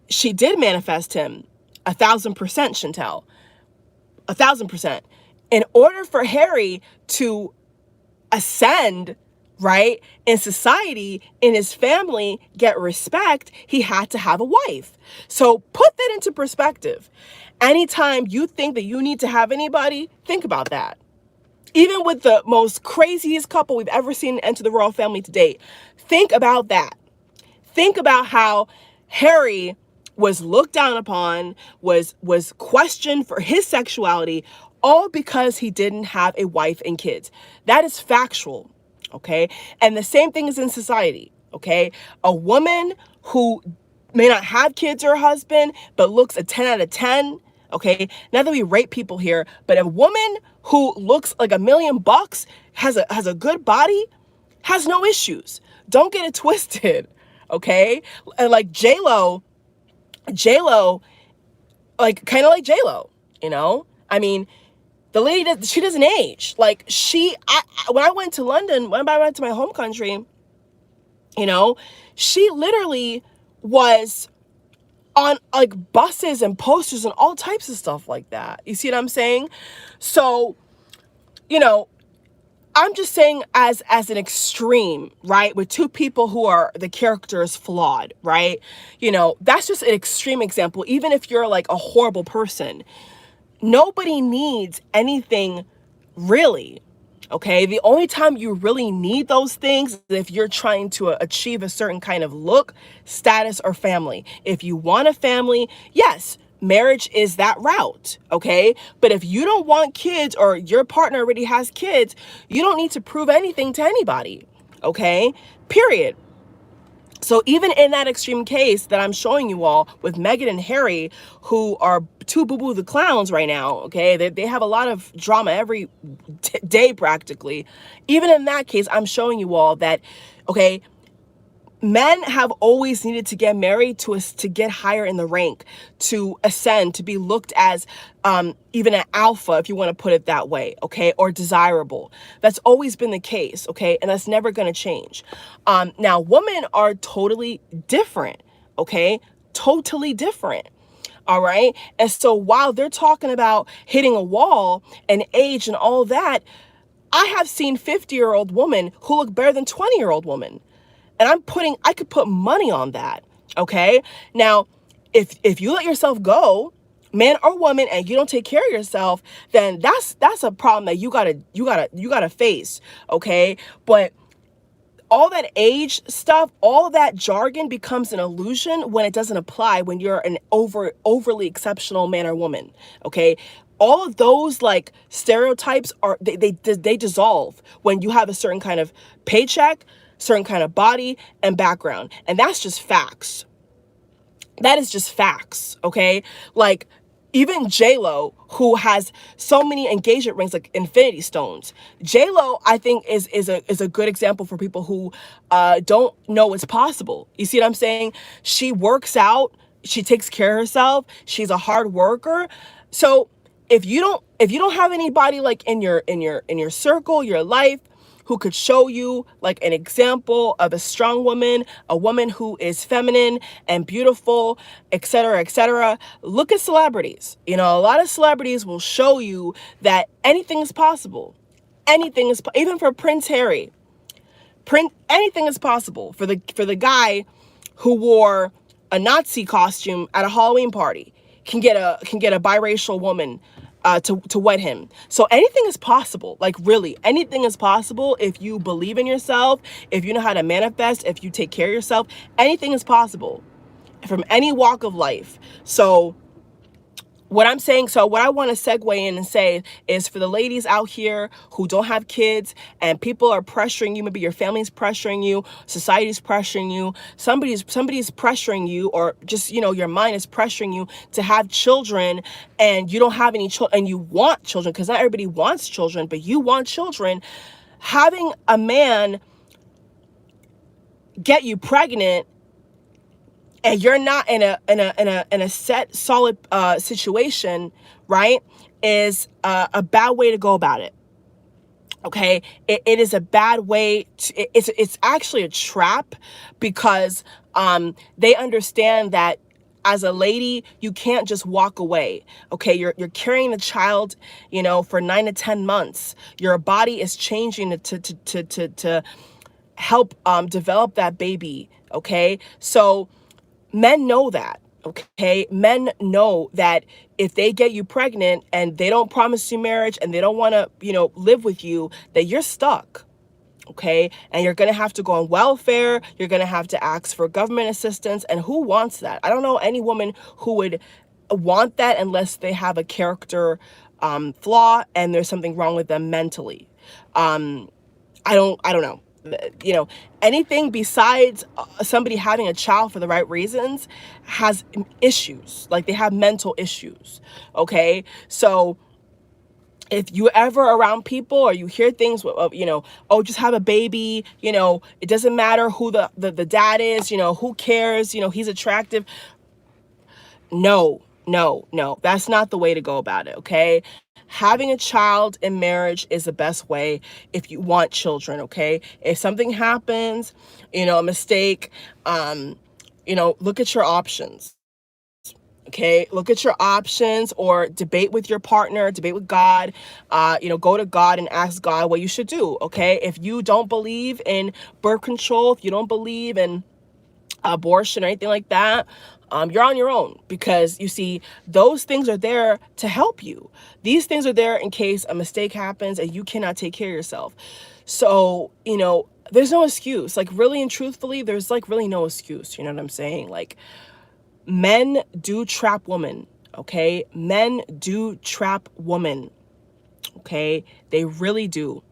she did manifest him 1,000%, Chantel, 1,000%. In order for Harry to ascend, right, in society, in his family, get respect, he had to have a wife. So put that into perspective. Anytime you think that you need to have anybody, think about that. Even with the most craziest couple we've ever seen enter the royal family to date, think about that. Think about how Harry was looked down upon, was questioned for his sexuality, all because he didn't have a wife and kids. That is factual. Okay. And the same thing is in society. Okay. A woman who may not have kids or a husband, but looks a 10 out of 10. Okay. Not that we rate people here, but a woman who looks like $1 million, has a good body, has no issues. Don't get it twisted. Okay. And like J-Lo, like kind of like J-Lo, I mean, the lady, she doesn't age. Like when I went to London, when I went to my home country, she literally was on like buses and posters and all types of stuff like that. You see what I'm saying? So, I'm just saying as an extreme, right? With two people who are the character is flawed, right? That's just an extreme example. Even if you're like a horrible person, nobody needs anything really. Okay, the only time you really need those things is if you're trying to achieve a certain kind of look, status, or family. If you want a family, yes, marriage is that route. Okay, but if you don't want kids or your partner already has kids, you don't need to prove anything to anybody. Okay, period. So even in that extreme case that I'm showing you all with Meghan and Harry, who are two boo-boo the clowns right now, okay? They have a lot of drama every day practically. Even in that case, I'm showing you all that, okay, men have always needed to get married to get higher in the rank, to ascend, to be looked as even an alpha, if you want to put it that way, okay, or desirable. That's always been the case, okay, and that's never going to change. Now, women are totally different, okay, totally different. All right. And so while they're talking about hitting a wall and age and all that, I have seen 50-year-old women who look better than 20-year-old women. And I could put money on that. Okay. Now, if you let yourself go, man or woman, and you don't take care of yourself, then that's a problem that you gotta face. Okay. But all that age stuff, all that jargon becomes an illusion when it doesn't apply when you're an overly exceptional man or woman. Okay. All of those like stereotypes they dissolve when you have a certain kind of paycheck, certain kind of body and background. And that's just facts. That is just facts, okay? Like, even J-Lo, who has so many engagement rings, like infinity stones. J-Lo, I think, is a good example for people who don't know it's possible. You see what I'm saying? She works out, she takes care of herself, she's a hard worker. So if you don't have anybody like in your circle, your life, who could show you like an example of a strong woman, a woman who is feminine and beautiful, etc., etc. Look at celebrities. A lot of celebrities will show you that anything is possible. Anything is, even for Prince Harry. Anything is possible for the guy who wore a Nazi costume at a Halloween party can get a biracial woman to wed him. So anything is possible. Like, really, anything is possible if you believe in yourself, if you know how to manifest, if you take care of yourself. Anything is possible from any walk of life. So what I want to segue in and say is, for the ladies out here who don't have kids and people are pressuring you, maybe your family's pressuring you, society's pressuring you, somebody's pressuring you, or just, your mind is pressuring you to have children, and you don't have any children, and you want children, because not everybody wants children, but you want children. Having a man get you pregnant and you're not in a set solid situation, right, is a bad way to go about it. Okay, it is a bad way it's actually a trap, because they understand that as a lady you can't just walk away. Okay, you're carrying the child, for 9 to 10 months. Your body is changing to help develop that baby. Okay, so men know that, okay? Men know that if they get you pregnant and they don't promise you marriage and they don't want to, live with you, that you're stuck, okay? And you're going to have to go on welfare. You're going to have to ask for government assistance. And who wants that? I don't know any woman who would want that unless they have a character flaw and there's something wrong with them mentally. I don't know. Anything besides somebody having a child for the right reasons has issues. Like, they have mental issues. Okay. So if you ever around people or you hear things, oh, just have a baby, it doesn't matter who the dad is, who cares, he's attractive. No, that's not the way to go about it. Okay. Having a child in marriage is the best way if you want children. Okay. If something happens, a mistake, look at your options. Okay, look at your options, or debate with your partner, debate with God. Go to God and ask God what you should do. Okay, if you don't believe in birth control, if you don't believe in abortion or anything like that, you're on your own, because you see, those things are there to help you. These things are there in case a mistake happens and you cannot take care of yourself. So, there's no excuse. Like, really and truthfully, there's like really no excuse. You know what I'm saying? Like, men do trap women. Okay, men do trap women. Okay, they really do.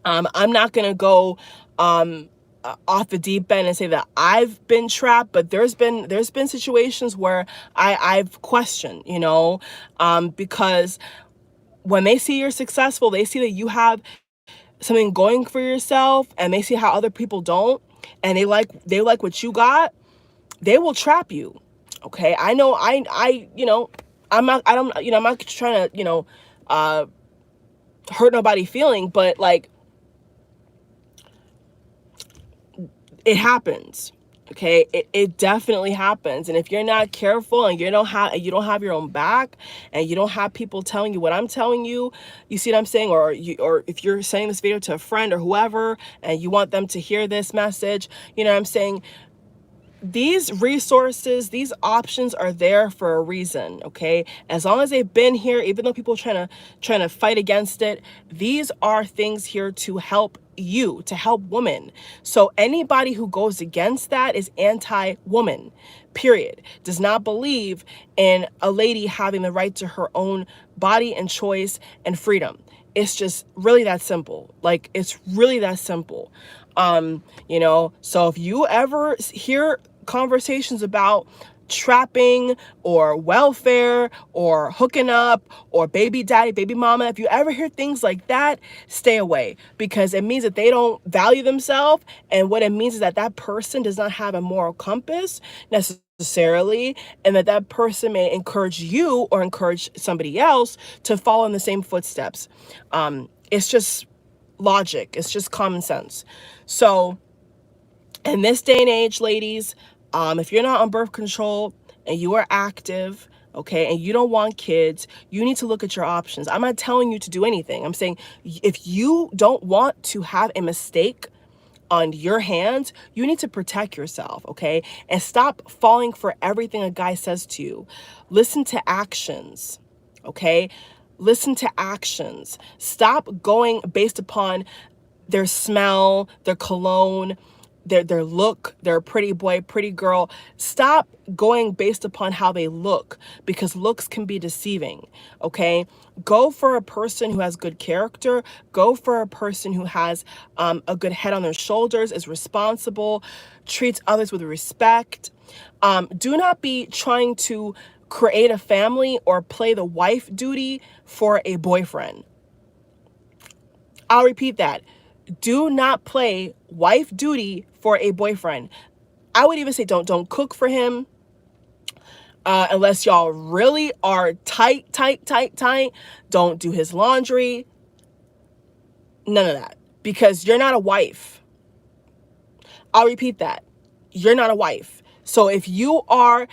I'm not gonna go off the deep end and say that I've been trapped, but there's been situations where I've questioned, because when they see you're successful, they see that you have something going for yourself, and they see how other people don't, and they like what you got, they will trap you. Okay, I know, I'm not trying to hurt nobody feeling, but like, it happens. Okay, it definitely happens. And if you're not careful, and you don't have your own back, and you don't have people telling you what I'm telling you, you see what I'm saying? Or if you're sending this video to a friend or whoever, and you want them to hear this message, you know what I'm saying? These resources, these options are there for a reason. Okay, as long as they've been here, even though people are trying to fight against it, these are things here to help you, to help women. So anybody who goes against that is anti-woman, period. Does not believe in a lady having the right to her own body and choice and freedom. It's just really that simple. Like, it's really that simple. So if you ever hear conversations about trapping or welfare or hooking up or baby daddy, baby mama, if you ever hear things like that, stay away, because it means that they don't value themselves. And what it means is that that person does not have a moral compass necessarily, and that person may encourage you or encourage somebody else to follow in the same footsteps. It's just logic. It's just common sense. So in this day and age, ladies, if you're not on birth control and you are active, okay, and you don't want kids, you need to look at your options. I'm not telling you to do anything. I'm saying, if you don't want to have a mistake on your hands, you need to protect yourself, okay? And stop falling for everything a guy says to you. Listen to actions, okay? Listen to actions. Stop going based upon their smell, their cologne, their look, their pretty boy, pretty girl. Stop going based upon how they look, because looks can be deceiving, okay? Go for a person who has good character. Go for a person who has a good head on their shoulders, is responsible, treats others with respect. Do not be trying to create a family or play the wife duty for a boyfriend. I'll repeat that. Do not play wife duty for a boyfriend. I would even say don't cook for him unless y'all really are tight. Don't do his laundry. None of that, because you're not a wife. I'll repeat that. You're not a wife. So if you are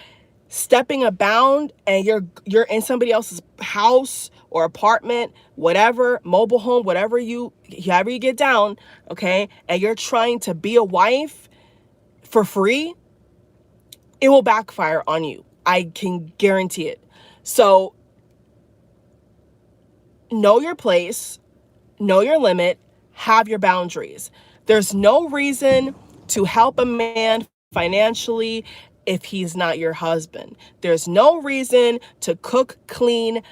stepping a bound and you're in somebody else's house or apartment, whatever, mobile home, however you get down, okay, and you're trying to be a wife for free, it will backfire on you. I can guarantee it. So know your place, know your limit, have your boundaries. There's no reason to help a man financially if he's not your husband. There's no reason to cook, clean,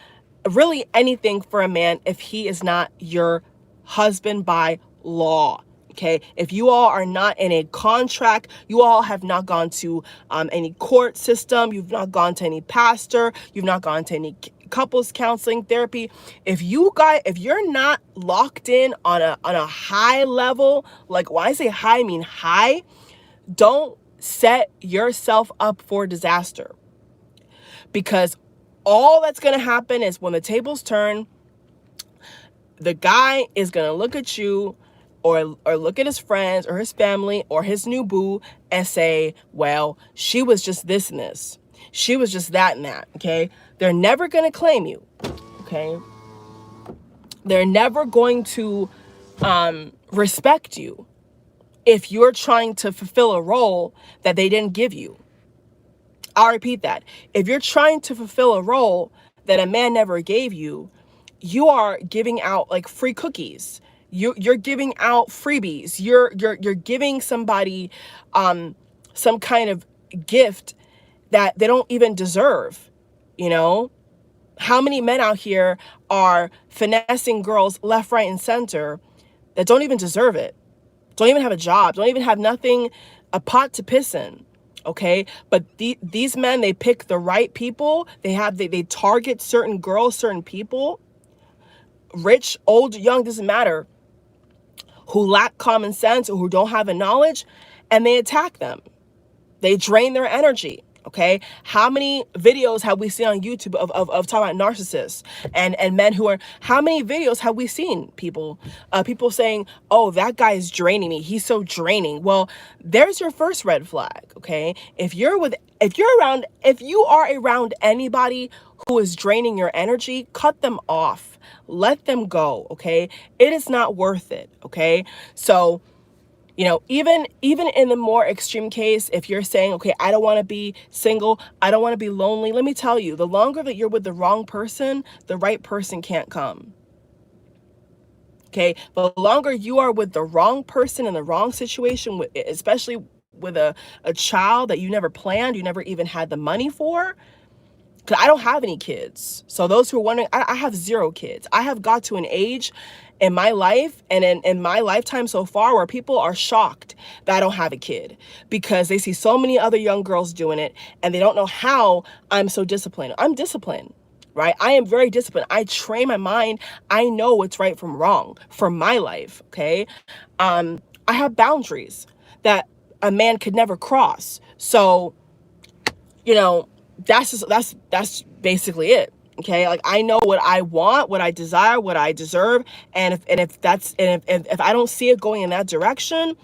really anything for a man if he is not your husband by law. Okay, if you all are not in a contract, you all have not gone to any court system, you've not gone to any pastor, you've not gone to any couples counseling therapy. If you're not locked in on a high level, like when I say high, I mean high, don't set yourself up for disaster, because all that's going to happen is when the tables turn, the guy is going to look at you or look at his friends or his family or his new boo and say, well, she was just this and this. She was just that and that, okay? They're never going to claim you, okay? They're never going to respect you if you're trying to fulfill a role that they didn't give you. I'll repeat that. If you're trying to fulfill a role that a man never gave you, you are giving out like free cookies. You're giving out freebies. You're giving somebody some kind of gift that they don't even deserve, you know? How many men out here are finessing girls left, right, and center that don't even deserve it? Don't even have a job, don't even have nothing, a pot to piss in, okay? But these men, they pick the right people. They target certain girls, certain people, rich, old, young, doesn't matter, who lack common sense or who don't have the knowledge, and they attack them. They drain their energy. Okay, how many videos have we seen on YouTube of talking about narcissists and men who are, how many videos have we seen people saying, oh, that guy is draining me, he's so draining? Well, there's your first red flag. Okay, if you are around anybody who is draining your energy, cut them off, let them go. Okay, it is not worth it. Okay, so you know, even in the more extreme case, if you're saying, okay, I don't want to be single, I don't want to be lonely, let me tell you, the longer that you're with the wrong person, the right person can't come. Okay, the longer you are with the wrong person in the wrong situation, especially with a child that you never planned, you never even had the money for. Because I don't have any kids. So those who are wondering, I have 0 kids. I have got to an age in my life and in my lifetime so far where people are shocked that I don't have a kid because they see so many other young girls doing it and they don't know how I'm so disciplined. I'm disciplined, right? I am very disciplined. I train my mind. I know what's right from wrong for my life, okay? I have boundaries that a man could never cross. So, you know, that's basically it. Okay, like I know what I want, what I desire, what I deserve, and if I don't see it going in that direction,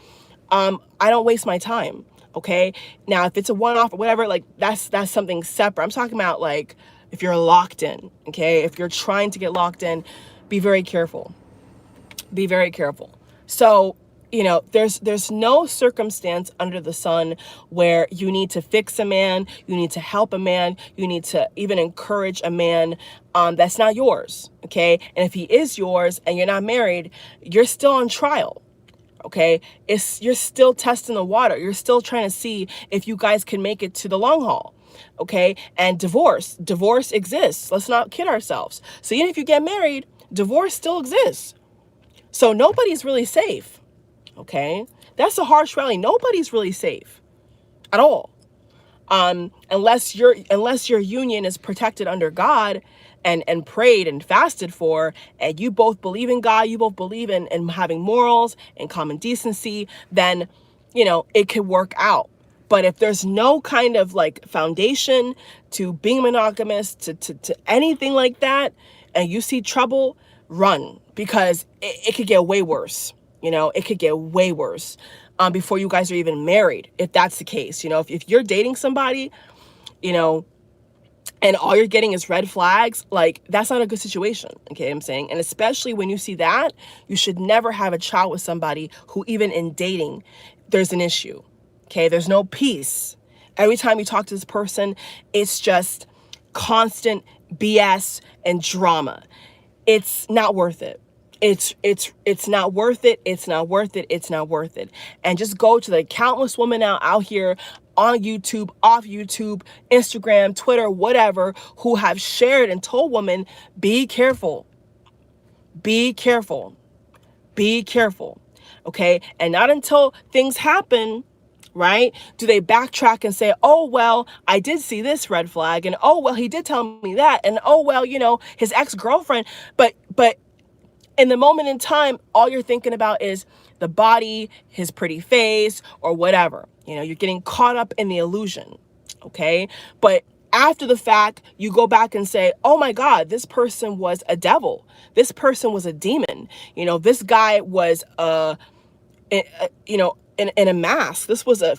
I don't waste my time. Okay, now if it's a one-off or whatever, like that's something separate. I'm talking about like if you're locked in. Okay, if you're trying to get locked in, be very careful. Be very careful. So, you know, there's no circumstance under the sun where you need to fix a man, you need to help a man, you need to even encourage a man that's not yours, okay? And if he is yours and you're not married, you're still on trial, okay? You're still testing the water. You're still trying to see if you guys can make it to the long haul, okay? And divorce exists. Let's not kid ourselves. So even if you get married, divorce still exists. So nobody's really safe. Okay, that's a harsh reality. Nobody's really safe at all, unless your union is protected under God and prayed and fasted for, and you both believe in God, you both believe in having morals and common decency. Then, you know, it could work out. But if there's no kind of like foundation to being monogamous, to anything like that, and you see trouble, run, because it could get way worse. You know, it could get way worse before you guys are even married, if that's the case. You know, if you're dating somebody, you know, and all you're getting is red flags, like that's not a good situation. Okay, I'm saying, and especially when you see that, you should never have a child with somebody who even in dating, there's an issue. Okay, there's no peace. Every time you talk to this person, it's just constant BS and drama. It's not worth it. It's not worth it. It's not worth it. It's not worth it. And just go to the countless women out here on YouTube, off YouTube, Instagram, Twitter, whatever, who have shared and told women, be careful. Be careful. Be careful. Okay. And not until things happen, right, do they backtrack and say, oh, well, I did see this red flag, and oh, well, he did tell me that, and oh, well, you know, his ex-girlfriend, but in the moment in time, all you're thinking about is the body, his pretty face, or whatever. You know, you're getting caught up in the illusion, okay? But after the fact, you go back and say, oh my God, this person was a devil. This person was a demon. You know, this guy was, you know, in a mask. This was a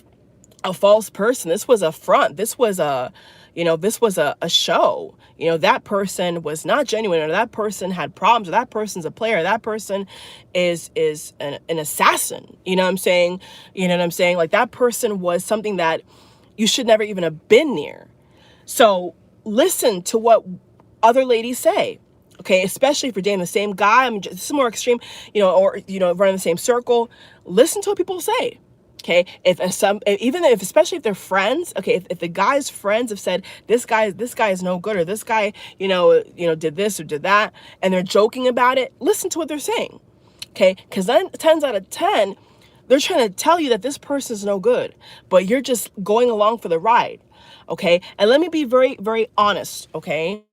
false person. This was a front. This was a, this was a show. That person was not genuine, or that person had problems, or that person's a player, or that person is an assassin. You know what I'm saying? Like, that person was something that you should never even have been near. So listen to what other ladies say. Okay, especially if you're dating the same guy. This is more extreme, or running the same circle. Listen to what people say. Okay, especially if they're friends. Okay, if the guy's friends have said this guy is no good, or this guy did this or did that, and they're joking about it, listen to what they're saying. Okay, because then 10 out of 10, they're trying to tell you that this person's no good, but you're just going along for the ride. Okay, and let me be very, very honest. Okay,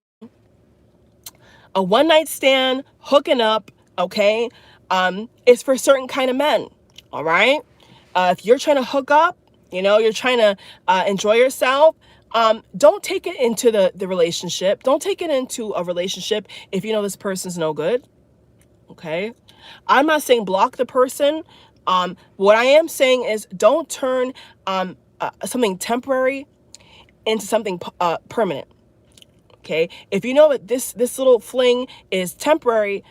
a one night stand, hooking up, okay, is for certain kind of men. All right. If you're trying to hook up, you're trying to enjoy yourself, don't take it into the relationship. Don't take it into a relationship if you know this person's no good. Okay. I'm not saying block the person. What I am saying is don't turn something temporary into something permanent. Okay. If you know that this little fling is temporary,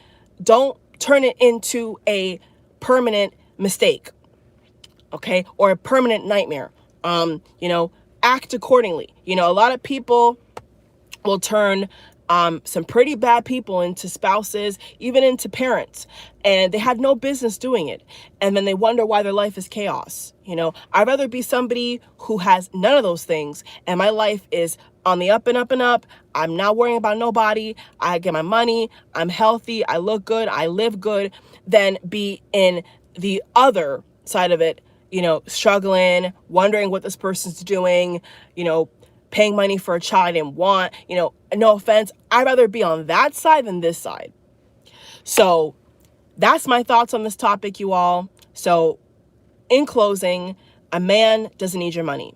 don't turn it into a permanent mistake. Okay. Or a permanent nightmare. Act accordingly. A lot of people will turn some pretty bad people into spouses, even into parents, and they had no business doing it. And then they wonder why their life is chaos. I'd rather be somebody who has none of those things, and my life is on the up and up and up. I'm not worrying about nobody. I get my money. I'm healthy. I look good. I live good. Than be in the other side of it, struggling, wondering what this person's doing, paying money for a child I didn't want. No offense, I'd rather be on that side than this side. So that's my thoughts on this topic, you all. So in closing, a man doesn't need your money.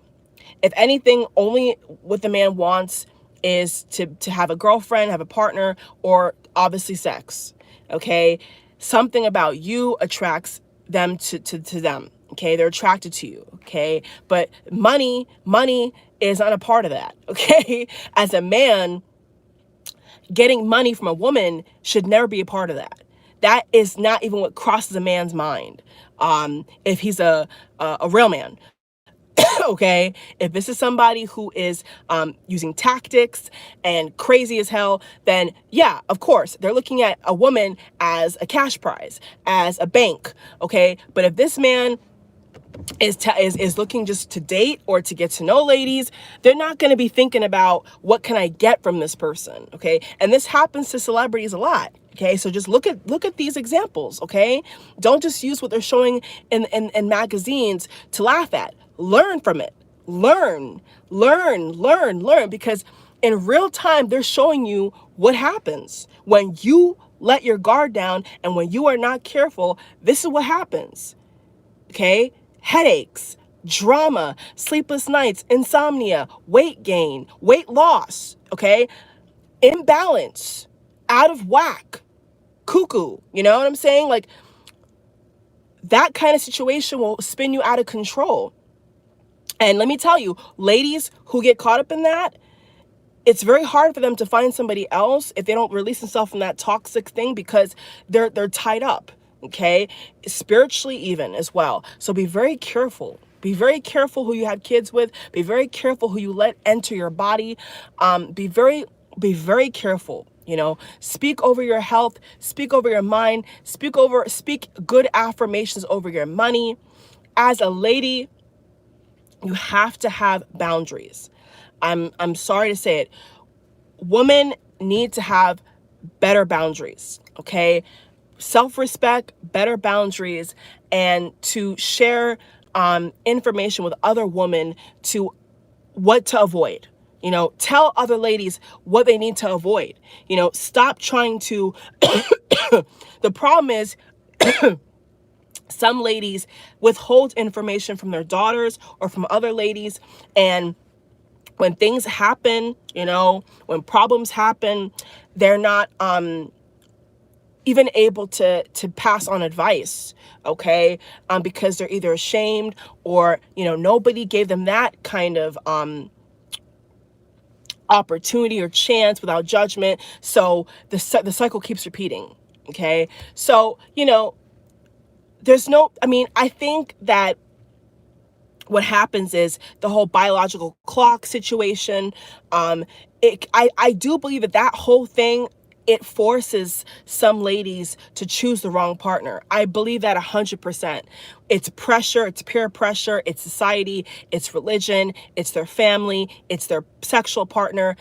If anything, only what the man wants is to have a girlfriend, have a partner, or obviously sex. Okay? Something about you attracts them to them. Okay? They're attracted to you. Okay? But money is not a part of that. Okay? As a man, getting money from a woman should never be a part of that. That is not even what crosses a man's mind. If he's a real man. Okay, if this is somebody who is using tactics and crazy as hell, then yeah, of course, they're looking at a woman as a cash prize, as a bank. Okay, but if this man is looking just to date or to get to know ladies, they're not going to be thinking about what can I get from this person. Okay, and this happens to celebrities a lot. Okay, so just look at these examples. Okay, don't just use what they're showing in magazines to laugh at. Learn from it. Learn, because in real time, they're showing you what happens when you let your guard down, and when you are not careful. This is what happens. Okay, headaches, drama, sleepless nights, insomnia, weight gain, weight loss. Okay, imbalance, out of whack, cuckoo. You know what I'm saying? Like, that kind of situation will spin you out of control. And let me tell you, ladies who get caught up in that, it's very hard for them to find somebody else if they don't release themselves from that toxic thing, because they're tied up, okay? Spiritually even as well. So be very careful. Be very careful who you have kids with. Be very careful who you let enter your body. Be very careful. Speak over your health, speak over your mind, speak good affirmations over your money. As a lady, you have to have boundaries. I'm sorry to say it. Women need to have better boundaries, okay? Self-respect, better boundaries, and to share information with other women to what to avoid. Tell other ladies what they need to avoid. Stop trying to, the problem is, some ladies withhold information from their daughters or from other ladies, and when things happen, when problems happen, they're not even able to pass on advice, okay? Because they're either ashamed, or nobody gave them that kind of opportunity or chance without judgment. So the cycle keeps repeating. Okay. So, there's no, I mean, I think that what happens is the whole biological clock situation. I do believe that that whole thing, it forces some ladies to choose the wrong partner. I believe that 100%. It's pressure, it's peer pressure, it's society, it's religion, it's their family, it's their sexual partner,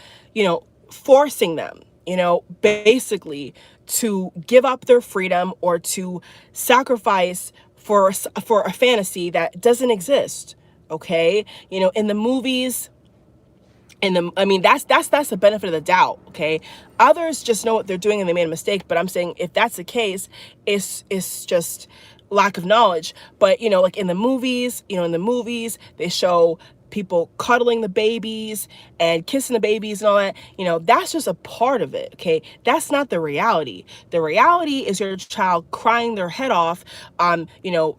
forcing them, basically to give up their freedom or to sacrifice for a fantasy that doesn't exist. Okay, in the movies, I mean, that's the benefit of the doubt. Okay, others just know what they're doing and they made a mistake. But I'm saying if that's the case, it's just lack of knowledge. But like in the movies, they show people cuddling the babies and kissing the babies and all that. That's just a part of it. Okay, that's not the reality. The reality is your child crying their head off. The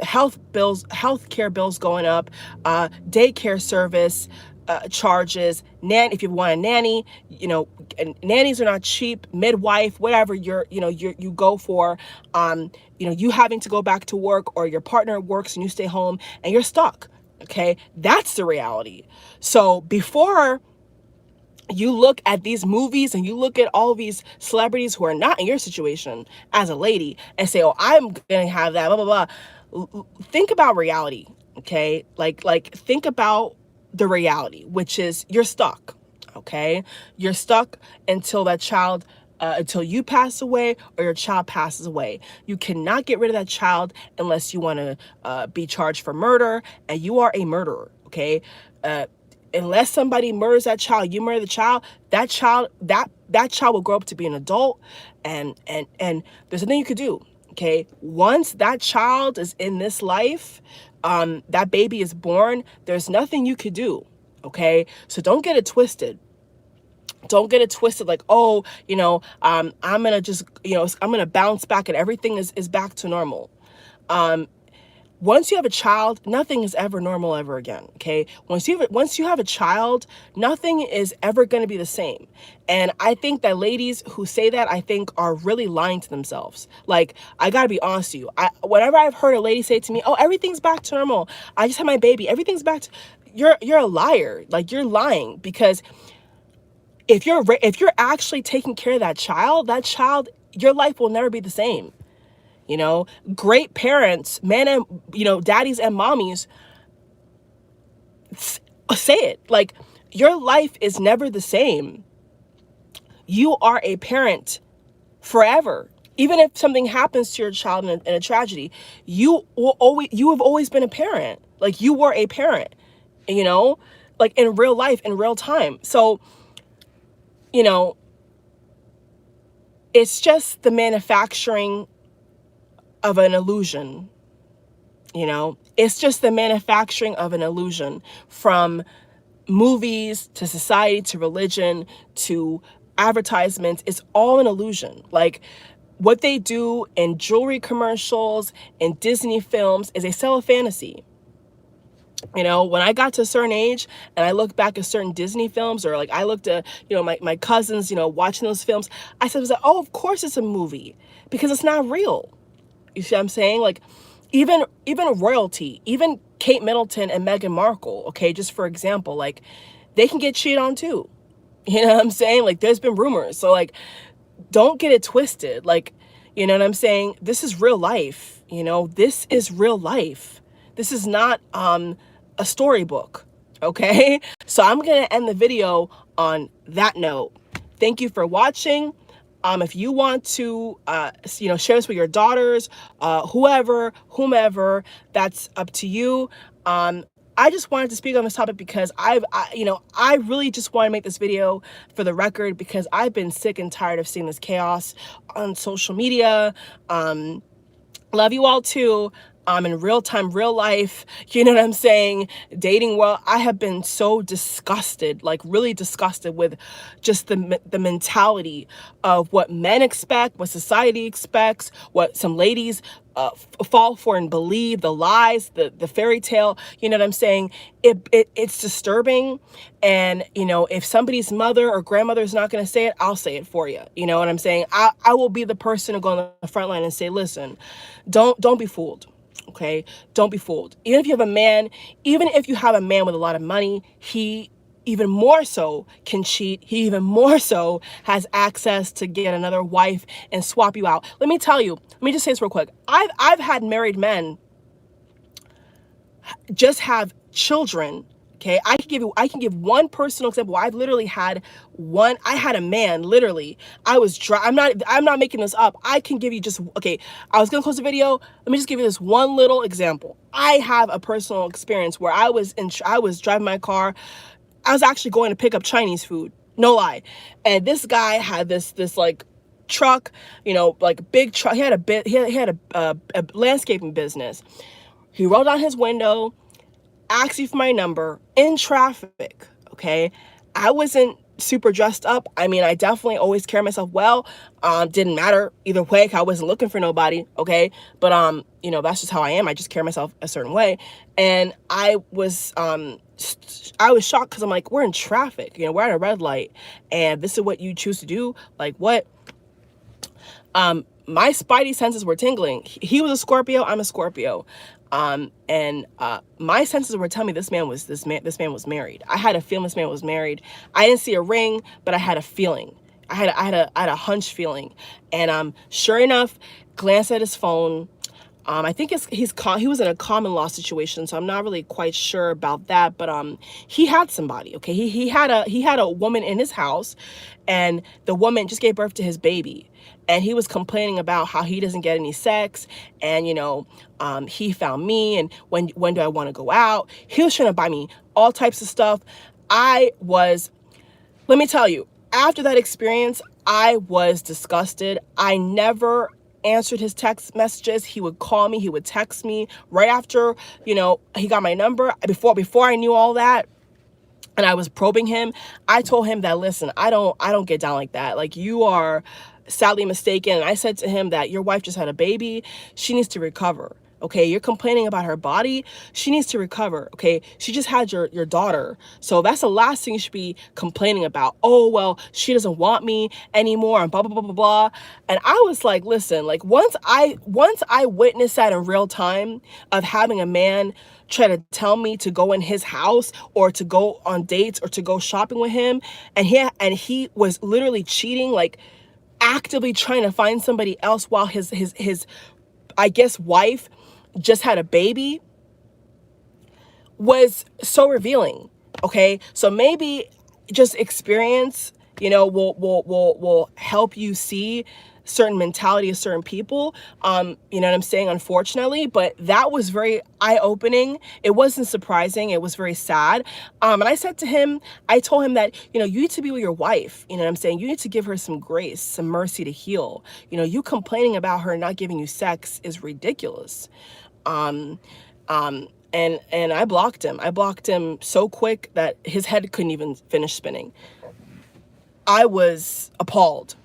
health care bills going up, daycare service charges, if you want a nanny, and nannies are not cheap, midwife, whatever you go for, you having to go back to work, or your partner works and you stay home and you're stuck. Okay, that's the reality. So before you look at these movies and you look at all these celebrities who are not in your situation as a lady and say, oh, I'm gonna have that, blah blah blah, think about reality. Okay, like think about the reality, which is you're stuck. Okay, you're stuck until until you pass away or your child passes away. You cannot get rid of that child unless you want to be charged for murder, and you are a murderer. Okay, unless somebody murders that child, you murder the child. That child will grow up to be an adult, and there's nothing you could do. Okay, once that child is in this life, that baby is born, there's nothing you could do. Okay, so don't get it twisted. Don't get it twisted like, oh, I'm gonna just, I'm gonna bounce back and everything is back to normal. Once you have a child, nothing is ever normal ever again. Okay, once you have a child, nothing is ever going to be the same. And I think that ladies who say that, I think, are really lying to themselves. Like, I gotta be honest with you, whenever I've heard a lady say to me, oh, everything's back to normal, I just had my baby, everything's back to, you're a liar. Like, you're lying, because if you're actually taking care of that child, your life will never be the same. Great parents, men and, daddies and mommies, say it. Like, your life is never the same. You are a parent forever. Even if something happens to your child in a tragedy, you have always been a parent. Like, you were a parent, like in real life, in real time. So, it's just the manufacturing of an illusion. It's just the manufacturing of an illusion, from movies to society to religion to advertisements. It's all an illusion. Like, what they do in jewelry commercials and Disney films is they sell a fantasy. When I got to a certain age and I look back at certain Disney films, or like I looked at, my cousins, watching those films, I said, oh, of course it's a movie, because it's not real. You see what I'm saying? Like, even royalty, even Kate Middleton and Meghan Markle, okay, just for example, like, they can get cheated on too. You know what I'm saying? Like, there's been rumors. So, like, don't get it twisted. Like, you know what I'm saying? This is real life. This is real life. This is not a storybook, okay? So I'm going to end the video on that note. Thank you for watching. If you want to, share this with your daughters, whomever, that's up to you. I just wanted to speak on this topic because I really just want to make this video for the record, because I've been sick and tired of seeing this chaos on social media. Love you all too. In real time, real life, you know what I'm saying? Dating world, I have been so disgusted, like really disgusted with just the mentality of what men expect, what society expects, what some ladies fall for and believe the lies, the fairy tale. You know what I'm saying? It's disturbing. And, you know, if somebody's mother or grandmother is not going to say it, I'll say it for you. You know what I'm saying? I will be the person to go on the front line and say, listen, don't be fooled. Okay. Don't be fooled. Even if you have a man with a lot of money, he even more so can cheat. He even more so has access to get another wife and swap you out. Let me tell you, let me just say this real quick. I've had married men just have children. Okay, I can give one personal example. I've literally had one. I had a man literally. I'm not making this up. I can give you just okay. I was gonna close the video. Let me just give you this one little example. I have a personal experience where I was driving my car. I was actually going to pick up Chinese food. No lie. And this guy had this like truck, you know, like big truck. He had a landscaping business. He rolled down his window, asked you for my number in traffic. Okay. I wasn't super dressed up. I mean, I definitely always carry myself well. Didn't matter either way. I wasn't looking for nobody. Okay. But, you know, that's just how I am. I just carry myself a certain way. And I was shocked because I'm like, we're in traffic, you know, we're at a red light and this is what you choose to do. Like what? My spidey senses were tingling. He was a Scorpio. I'm a Scorpio. And my senses were telling me this man was married. I had a feeling this man was married. I didn't see a ring, but I had a feeling. I had a hunch feeling. And sure enough, glanced at his phone. I think he was in a common law situation, so I'm not really quite sure about that. But he had somebody. Okay, he had a woman in his house, and the woman just gave birth to his baby. And he was complaining about how he doesn't get any sex, and you know, he found me, and when do I want to go out? He was trying to buy me all types of stuff. Let me tell you, after that experience, I was disgusted. I never answered his text messages. He would call me, he would text me right after, you know, he got my number. Before I knew all that, and I was probing him, I told him that, listen, I don't get down like that. Like, you are sadly mistaken. And I said to him that your wife just had a baby. She needs to recover. Okay, you're complaining about her body. She needs to recover. Okay, she just had your daughter. So that's the last thing you should be complaining about. Oh, well, she doesn't want me anymore and blah, blah, blah, blah, blah. And I was like, listen, like once I witnessed that in real time of having a man try to tell me to go in his house or to go on dates or to go shopping with him, and he was literally cheating, like actively trying to find somebody else while his I guess wife just had a baby, was so revealing. Okay, so maybe just experience, you know, will help you see certain mentality of certain people. You know what I'm saying? Unfortunately, but that was very eye-opening. It wasn't surprising. It was very sad. And I told him that, you know, you need to be with your wife. You know what I'm saying? You need to give her some grace, some mercy to heal. You know, you complaining about her not giving you sex is ridiculous. And I blocked him. I blocked him so quick that his head couldn't even finish spinning. I was appalled.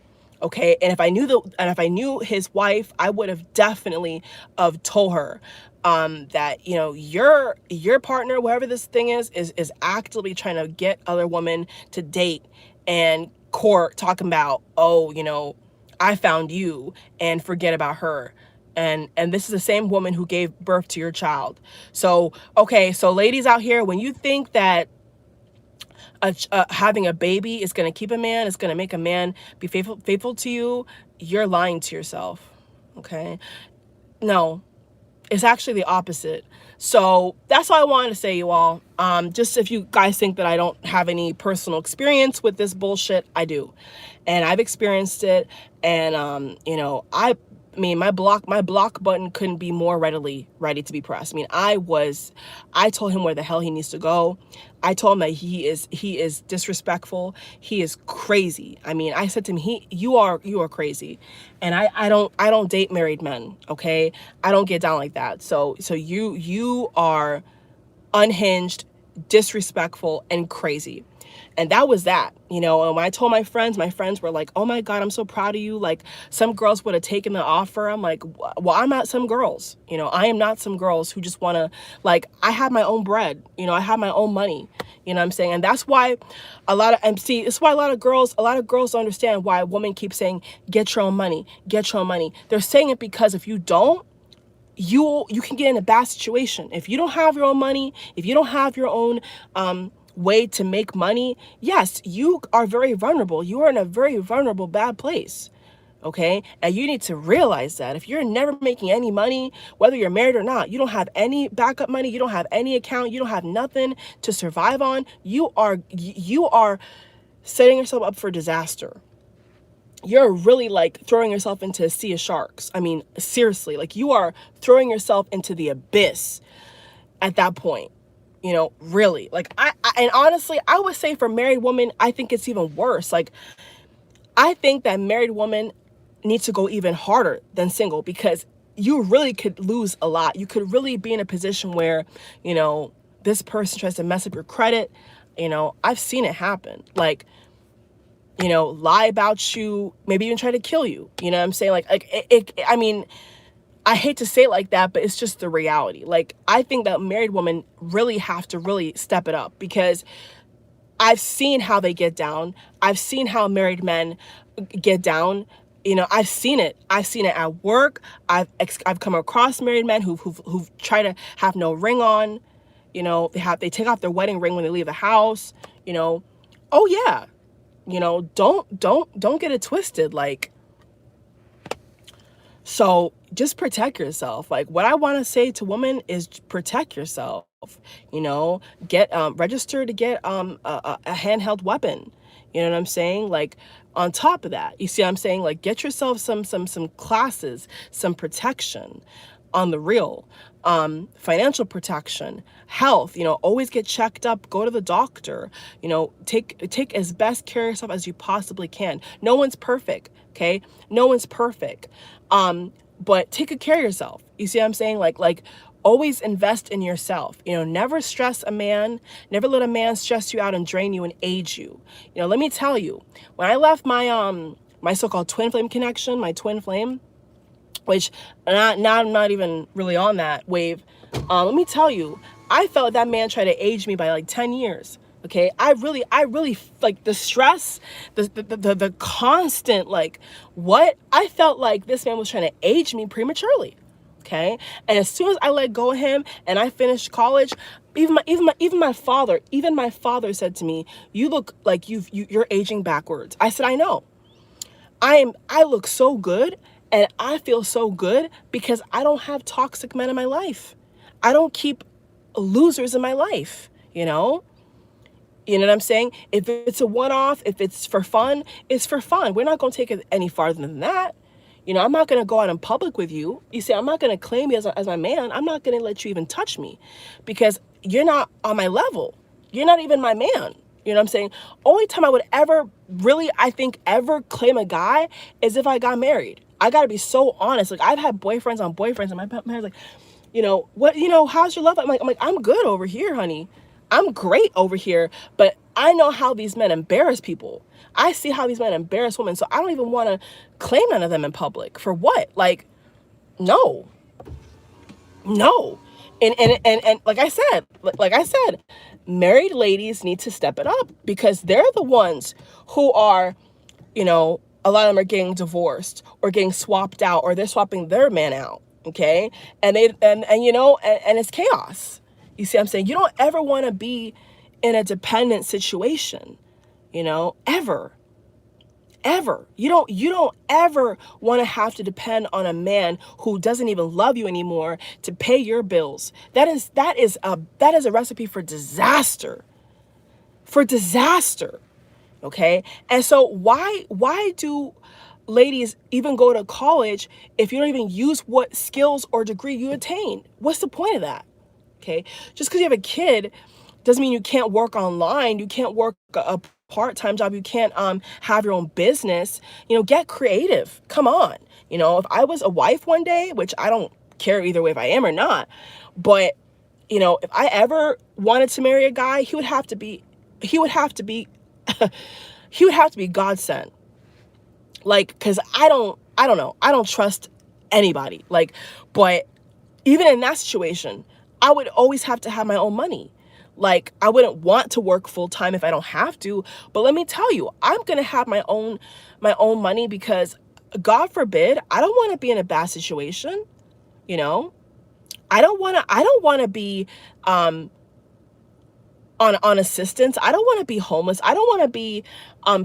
Okay. And if I knew his wife, I would have definitely have told her, that, you know, your partner, whatever this thing is actively trying to get other women to date and court, talking about, oh, you know, I found you, and forget about her. And this is the same woman who gave birth to your child. So, okay, so ladies out here, when you think that having a baby is going to keep a man, it's going to make a man be faithful to you, you're lying to yourself. Okay? No, it's actually the opposite. So that's all I wanted to say, you all. Just if you guys think that I don't have any personal experience with this bullshit, I do. And I've experienced it. And, you know, I mean, my block button couldn't be more ready to be pressed. I mean, I told him where the hell he needs to go. I told him that he is disrespectful. He is crazy. I mean, I said to him, you are crazy. And I don't date married men. Okay. I don't get down like that. So you are unhinged, disrespectful, and crazy. And that was that, you know. And when I told my friends were like, oh my God, I'm so proud of you. Like, some girls would have taken the offer. I'm like, well, I'm not some girls, you know. I am not some girls who just want to, like, I have my own bread, you know, I have my own money, you know what I'm saying? And that's why it's why a lot of girls don't understand why a woman keeps saying, get your own money, get your own money. They're saying it because if you don't, you can get in a bad situation. If you don't have your own money, if you don't have your own way to make money, yes, you are very vulnerable. You are in a very vulnerable, bad place. Okay. And you need to realize that if you're never making any money, whether you're married or not, you don't have any backup money, you don't have any account, you don't have nothing to survive on, you are setting yourself up for disaster. You're really like throwing yourself into a sea of sharks. I mean, seriously, like you are throwing yourself into the abyss at that point. You know, really, like and honestly, I would say for married women, I think it's even worse. Like, I think that married women need to go even harder than single, because you really could lose a lot. You could really be in a position where, you know, this person tries to mess up your credit. You know, I've seen it happen. Like, you know, lie about you, maybe even try to kill you. You know what I'm saying? Like I mean, I hate to say it like that, but it's just the reality. Like, I think that married women really have to really step it up, because I've seen how they get down. I've seen how married men get down. You know, I've seen it. I've seen it at work. I've come across married men who've tried to have no ring on. You know, they take off their wedding ring when they leave the house. You know, oh yeah. You know, don't get it twisted. Like, so just protect yourself. Like, what I want to say to women is protect yourself. You know, get register to get a handheld weapon. You know what I'm saying? Like, on top of that, you see what I'm saying? Like, get yourself some classes, some protection on the real. Financial protection, health, you know, always get checked up, go to the doctor, you know, take as best care of yourself as you possibly can. No one's perfect. Okay. No one's perfect. But take good care of yourself. You see what I'm saying? Like always invest in yourself. You know, never stress a man, never let a man stress you out and drain you and age you. You know, let me tell you, when I left my, my so-called twin flame connection, my twin flame, which now I'm not even really on that wave. Let me tell you, I felt that man tried to age me by like 10 years. Okay. I really like the stress, the constant, like what I felt like this man was trying to age me prematurely. Okay. And as soon as I let go of him and I finished college, even my father said to me, you look like you're aging backwards. I said, I know. I look so good and I feel so good because I don't have toxic men in my life. I don't keep losers in my life, you know? You know what I'm saying? If it's a one-off, if it's for fun, it's for fun. We're not going to take it any farther than that. You know, I'm not going to go out in public with you. You see, I'm not going to claim you as my man. I'm not going to let you even touch me because you're not on my level. You're not even my man. You know what I'm saying? Only time I would ever really, I think, ever claim a guy is if I got married. I got to be so honest. Like, I've had boyfriends on boyfriends, and my parents like, you know, what, you know, how's your love? I'm like, I'm good over here, honey. I'm great over here. But I know how these men embarrass people. I see how these men embarrass women. So I don't even want to claim none of them in public. For what? Like, no. And like I said, married ladies need to step it up because they're the ones who are, you know, a lot of them are getting divorced or getting swapped out, or they're swapping their man out. Okay. And you know, and it's chaos. You see what I'm saying? You don't ever want to be in a dependent situation, you know, ever. You don't ever want to have to depend on a man who doesn't even love you anymore to pay your bills. That is a recipe for disaster. Okay? And so why do ladies even go to college if you don't even use what skills or degree you attained? What's the point of that? Okay? Just because you have a kid doesn't mean you can't work online. You can't work a part-time job. You can't have your own business. You know, get creative. Come on. You know, if I was a wife one day, which I don't care either way if I am or not, but, you know, if I ever wanted to marry a guy, he would have to be he would have to be, he would have to be God sent. Like, because I don't know. I don't trust anybody. Like, but even in that situation, I would always have to have my own money. Like, I wouldn't want to work full time if I don't have to. But let me tell you, I'm going to have my own money, because God forbid, I don't want to be in a bad situation. You know, I don't want to be, on assistance. I don't want to be homeless. I don't want to be,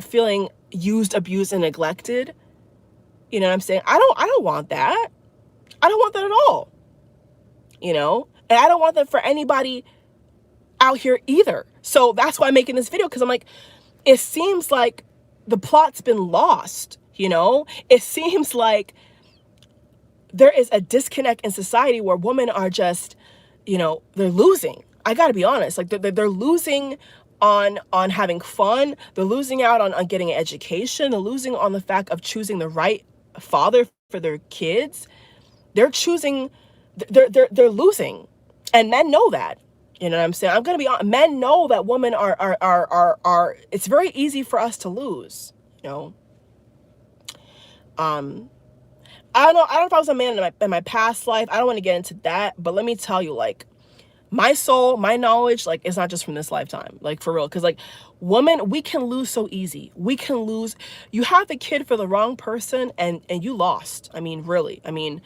feeling used, abused, and neglected. You know what I'm saying? I don't want that. I don't want that at all. You know, and I don't want that for anybody out here either. So that's why I'm making this video, because I'm like, it seems like the plot's been lost. You know, it seems like there is a disconnect in society where women are just, you know, they're losing. I got to be honest. Like, they're losing on having fun. They're losing out on getting an education. They're losing on the fact of choosing the right father for their kids. They're choosing, they're losing. And men know that. You know what I'm saying? I'm going to be honest. Men know that women are, it's very easy for us to lose, you know? I don't know if I was a man in my past life. I don't want to get into that, but let me tell you, like, my soul, my knowledge, like, it's not just from this lifetime, like, for real. Because, like, women, we can lose so easy. We can lose. You have a kid for the wrong person, and you lost. I mean, really. I mean,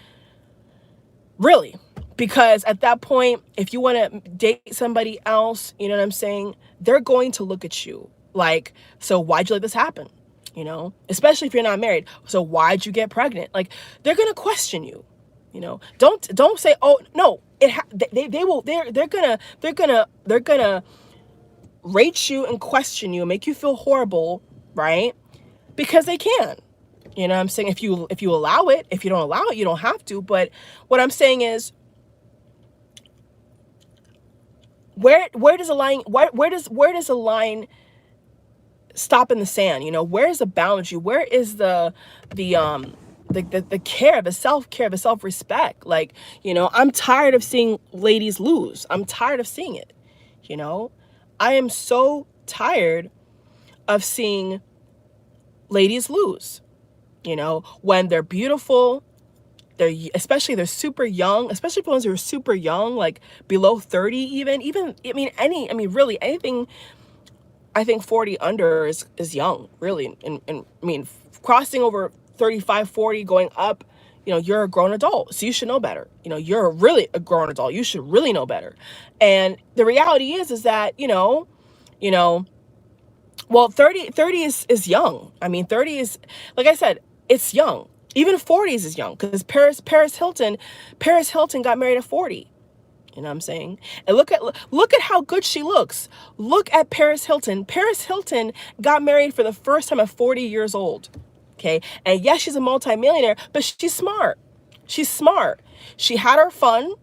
really. Because at that point, if you want to date somebody else, you know what I'm saying? They're going to look at you like, so why'd you let this happen? You know, especially if you're not married. So why'd you get pregnant? Like, they're going to question you. You know, don't say, oh no, they're gonna rate you and question you and make you feel horrible, right? Because they can. You know what I'm saying? If you allow it. If you don't allow it, you don't have to. But what I'm saying is, where does a line, where does a line stop in the sand? You know, where is the boundary? Where is the care, the self-care, the self-respect? Like, you know, I'm tired of seeing ladies lose. I'm tired of seeing it. You know, I am so tired of seeing ladies lose, you know, when they're beautiful. Especially they're super young, especially ones who are super young, like below 30, even, I mean, really anything, I think 40 under is young, really. And I mean, crossing over 35, 40, going up, you know, you're a grown adult, so you should know better. You know, you're really a grown adult. You should really know better. And the reality is that, you know, well, 30 is young. I mean, 30 is, like I said, it's young. Even 40s is young, because Paris Hilton got married at 40. You know what I'm saying? And look at how good she looks. Look at Paris Hilton. Paris Hilton got married for the first time at 40 years old. Okay? And yes, she's a multimillionaire, but she's smart. She's smart. She had her fun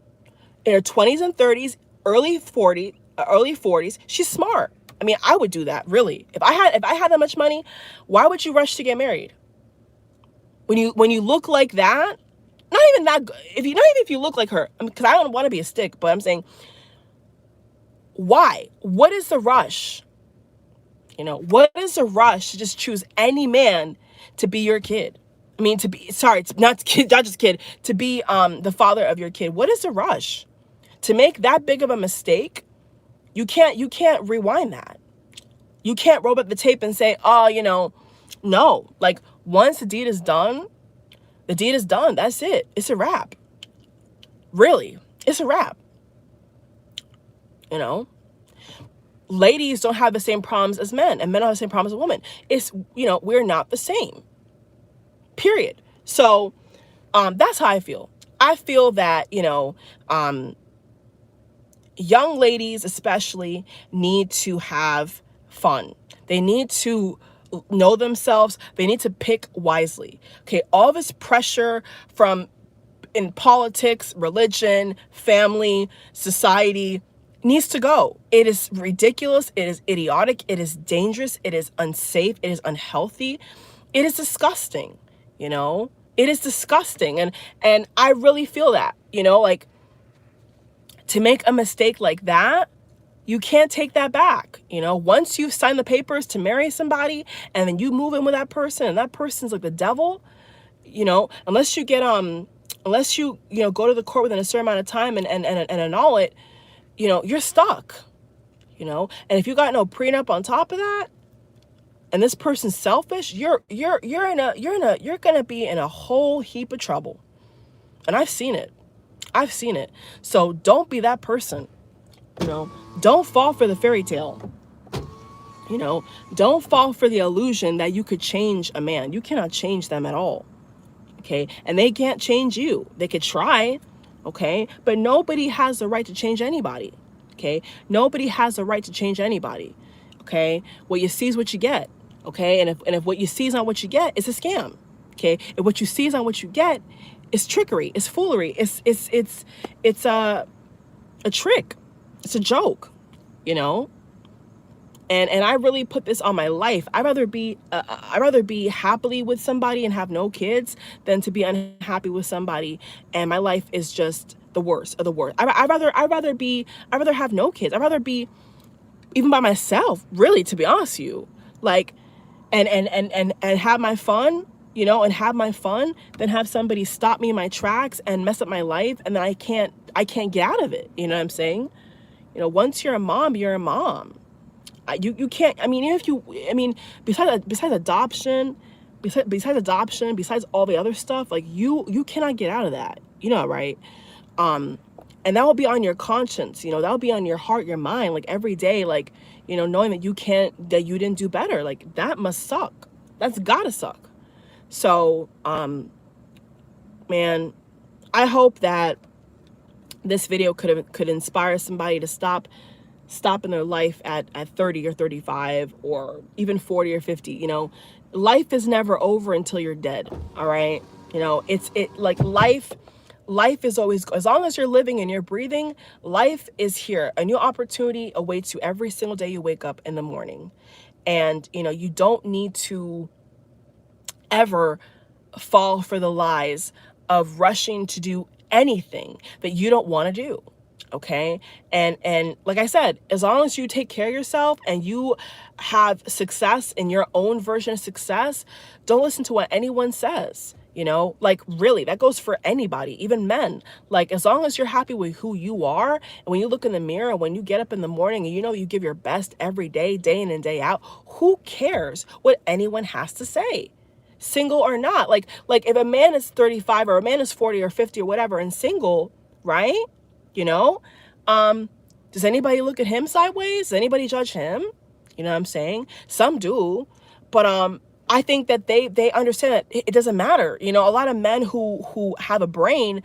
in her 20s and 30s, early 40s. She's smart. I mean, I would do that, really. If I had that much money, why would you rush to get married? When you look like that, not even that good. Not even if you look like her, because I don't want to be a stick, but I'm saying, why? What is the rush? You know, what is the rush to just choose any man to be your kid? I mean, to be not just kid, to be the father of your kid. What is the rush? To make that big of a mistake, you can't rewind that. You can't roll up the tape and say, oh, you know, no. Like, once the deed is done, the deed is done. That's it. It's a wrap. Really, it's a wrap. You know, ladies don't have the same problems as men, and men don't have the same problems as women. It's, you know, we're not the same. Period. So, that's how I feel. I feel that, you know, young ladies especially need to have fun. They need to know themselves. They need to pick wisely. Okay, all this pressure from in politics, religion, family, society needs to go. It is ridiculous. It is idiotic. It is dangerous. It is unsafe. It is unhealthy. It is disgusting. You know, it is disgusting. And I really feel that, you know, like, to make a mistake like that, You can't take that back. You know, once you've signed the papers to marry somebody and then you move in with that person and that person's like the devil, you know, unless you get, unless you go to the court within a certain amount of time and annul it, you know, you're stuck, you know. And if you got no prenup on top of that, and this person's selfish, you're gonna be in a whole heap of trouble. And I've seen it. I've seen it. So don't be that person. You know, don't fall for the fairy tale. You know, don't fall for the illusion that you could change a man. You cannot change them at all. Okay. And they can't change you. They could try. Okay. But nobody has the right to change anybody. Okay. Nobody has the right to change anybody. Okay. What you see is what you get. Okay. And if what you see is not what you get, it's a scam. Okay. If what you see is not what you get, it's trickery. It's foolery. It's a trick. It's a joke, you know. And I really put this on my life. I'd rather be happily with somebody and have no kids than to be unhappy with somebody and my life is just the worst of the worst. I'd rather have no kids. I'd rather be even by myself, really, to be honest with you. Like, and have my fun, you know, and have my fun, than have somebody stop me in my tracks and mess up my life, and then I can't get out of it. You know what I'm saying? You know, once you're a mom, you're a mom. You can't. I mean, besides adoption, besides all the other stuff, like you cannot get out of that. You know, right? And that will be on your conscience. You know, that will be on your heart, your mind, like every day. Like, you know, knowing that you didn't do better. Like that must suck. That's gotta suck. So, man, I hope that this video could inspire somebody to stop in their life at 30 or 35 or even 40 or 50. You know, life is never over until you're dead. All right. You know, like life is always, as long as you're living and you're breathing, life is here. A new opportunity awaits you every single day you wake up in the morning. And, you know, you don't need to ever fall for the lies of rushing to do anything that you don't want to do. Okay. And like I said, as long as you take care of yourself and you have success in your own version of success, don't listen to what anyone says. You know, like really, that goes for anybody, even men. Like, as long as you're happy with who you are, and when you look in the mirror, when you get up in the morning and you know you give your best every day, day in and day out, who cares what anyone has to say? Single or not. Like if a man is 35 or a man is 40 or 50 or whatever and single, right? You know, does anybody look at him sideways? Does anybody judge him? You know what I'm saying? Some do, but I think that they understand that it doesn't matter. You know, a lot of men who have a brain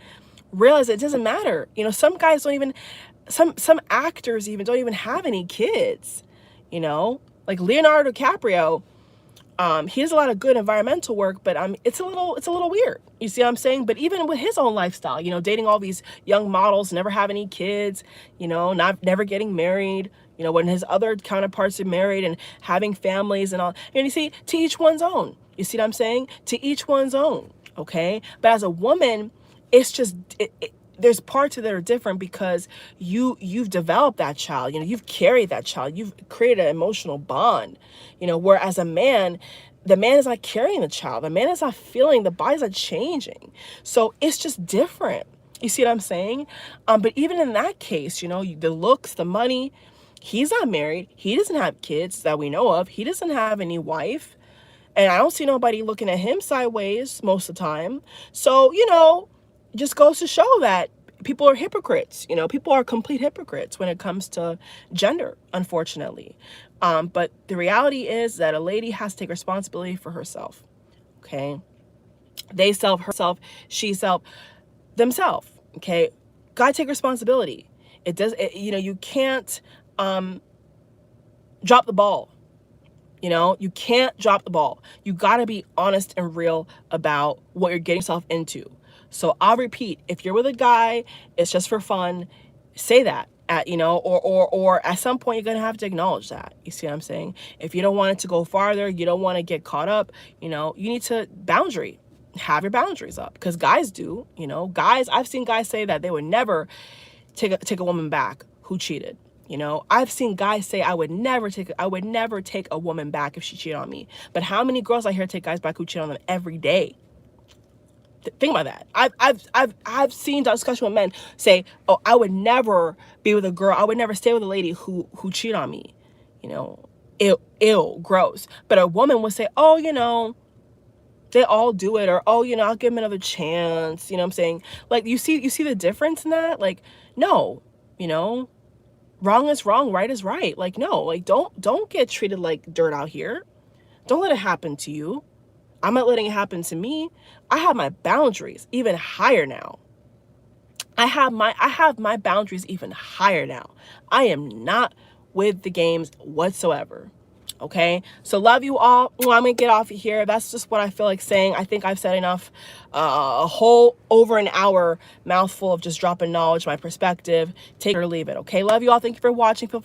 realize it doesn't matter. You know, some guys don't even, some actors even don't even have any kids. You know, like Leonardo DiCaprio. He does a lot of good environmental work, but it's a little weird. You see what I'm saying? But even with his own lifestyle, you know, dating all these young models, never have any kids, you know, never getting married, you know, when his other counterparts are married and having families and all. And you see, to each one's own. You see what I'm saying? To each one's own. Okay. But as a woman, it's just, there's parts of that are different because you've developed that child, you know, you've carried that child, you've created an emotional bond, you know, whereas a man, the man is not carrying the child, the man is not feeling, the bodies are changing. So it's just different. You see what I'm saying? But even in that case, you know, the looks, the money, he's not married. He doesn't have kids that we know of. He doesn't have any wife. And I don't see nobody looking at him sideways most of the time. So, you know, just goes to show that people are hypocrites. You know, people are complete hypocrites when it comes to gender, unfortunately. But the reality is that a lady has to take responsibility for herself. Okay. They self, herself, she self, themselves. Okay. Gotta take responsibility. You know, you can't, drop the ball. You know, you can't drop the ball. You gotta be honest and real about what you're getting yourself into. So I'll repeat, if you're with a guy, it's just for fun, say that. You know, or at some point you're gonna have to acknowledge that. You see what I'm saying? If you don't want it to go farther, you don't want to get caught up, you know, you need to have your boundaries up, because guys do. You know, guys, I've seen guys say that they would never take a woman back who cheated. You know, I've seen guys say I would never take a woman back if she cheated on me. But how many girls I hear take guys back who cheat on them every day? Think about that. I've seen discussion with men say, "Oh, I would never be with a girl. I would never stay with a lady who cheated on me." You know, ill, gross. But a woman would say, "Oh, you know, they all do it," or, "Oh, you know, I'll give them another chance." You know what I'm saying? Like, you see the difference in that? Like, no, you know, wrong is wrong, right is right. Like, no, like, don't get treated like dirt out here. Don't let it happen to you. I'm not letting it happen to me. I have my boundaries even higher now. I have my boundaries even higher now. I am not with the games whatsoever. Okay, so love you all. Well, I'm gonna get off of here. That's just what I feel like saying. I think I've said enough. A whole over an hour mouthful of just dropping knowledge, my perspective. Take it or leave it. Okay, love you all. Thank you for watching. Feel free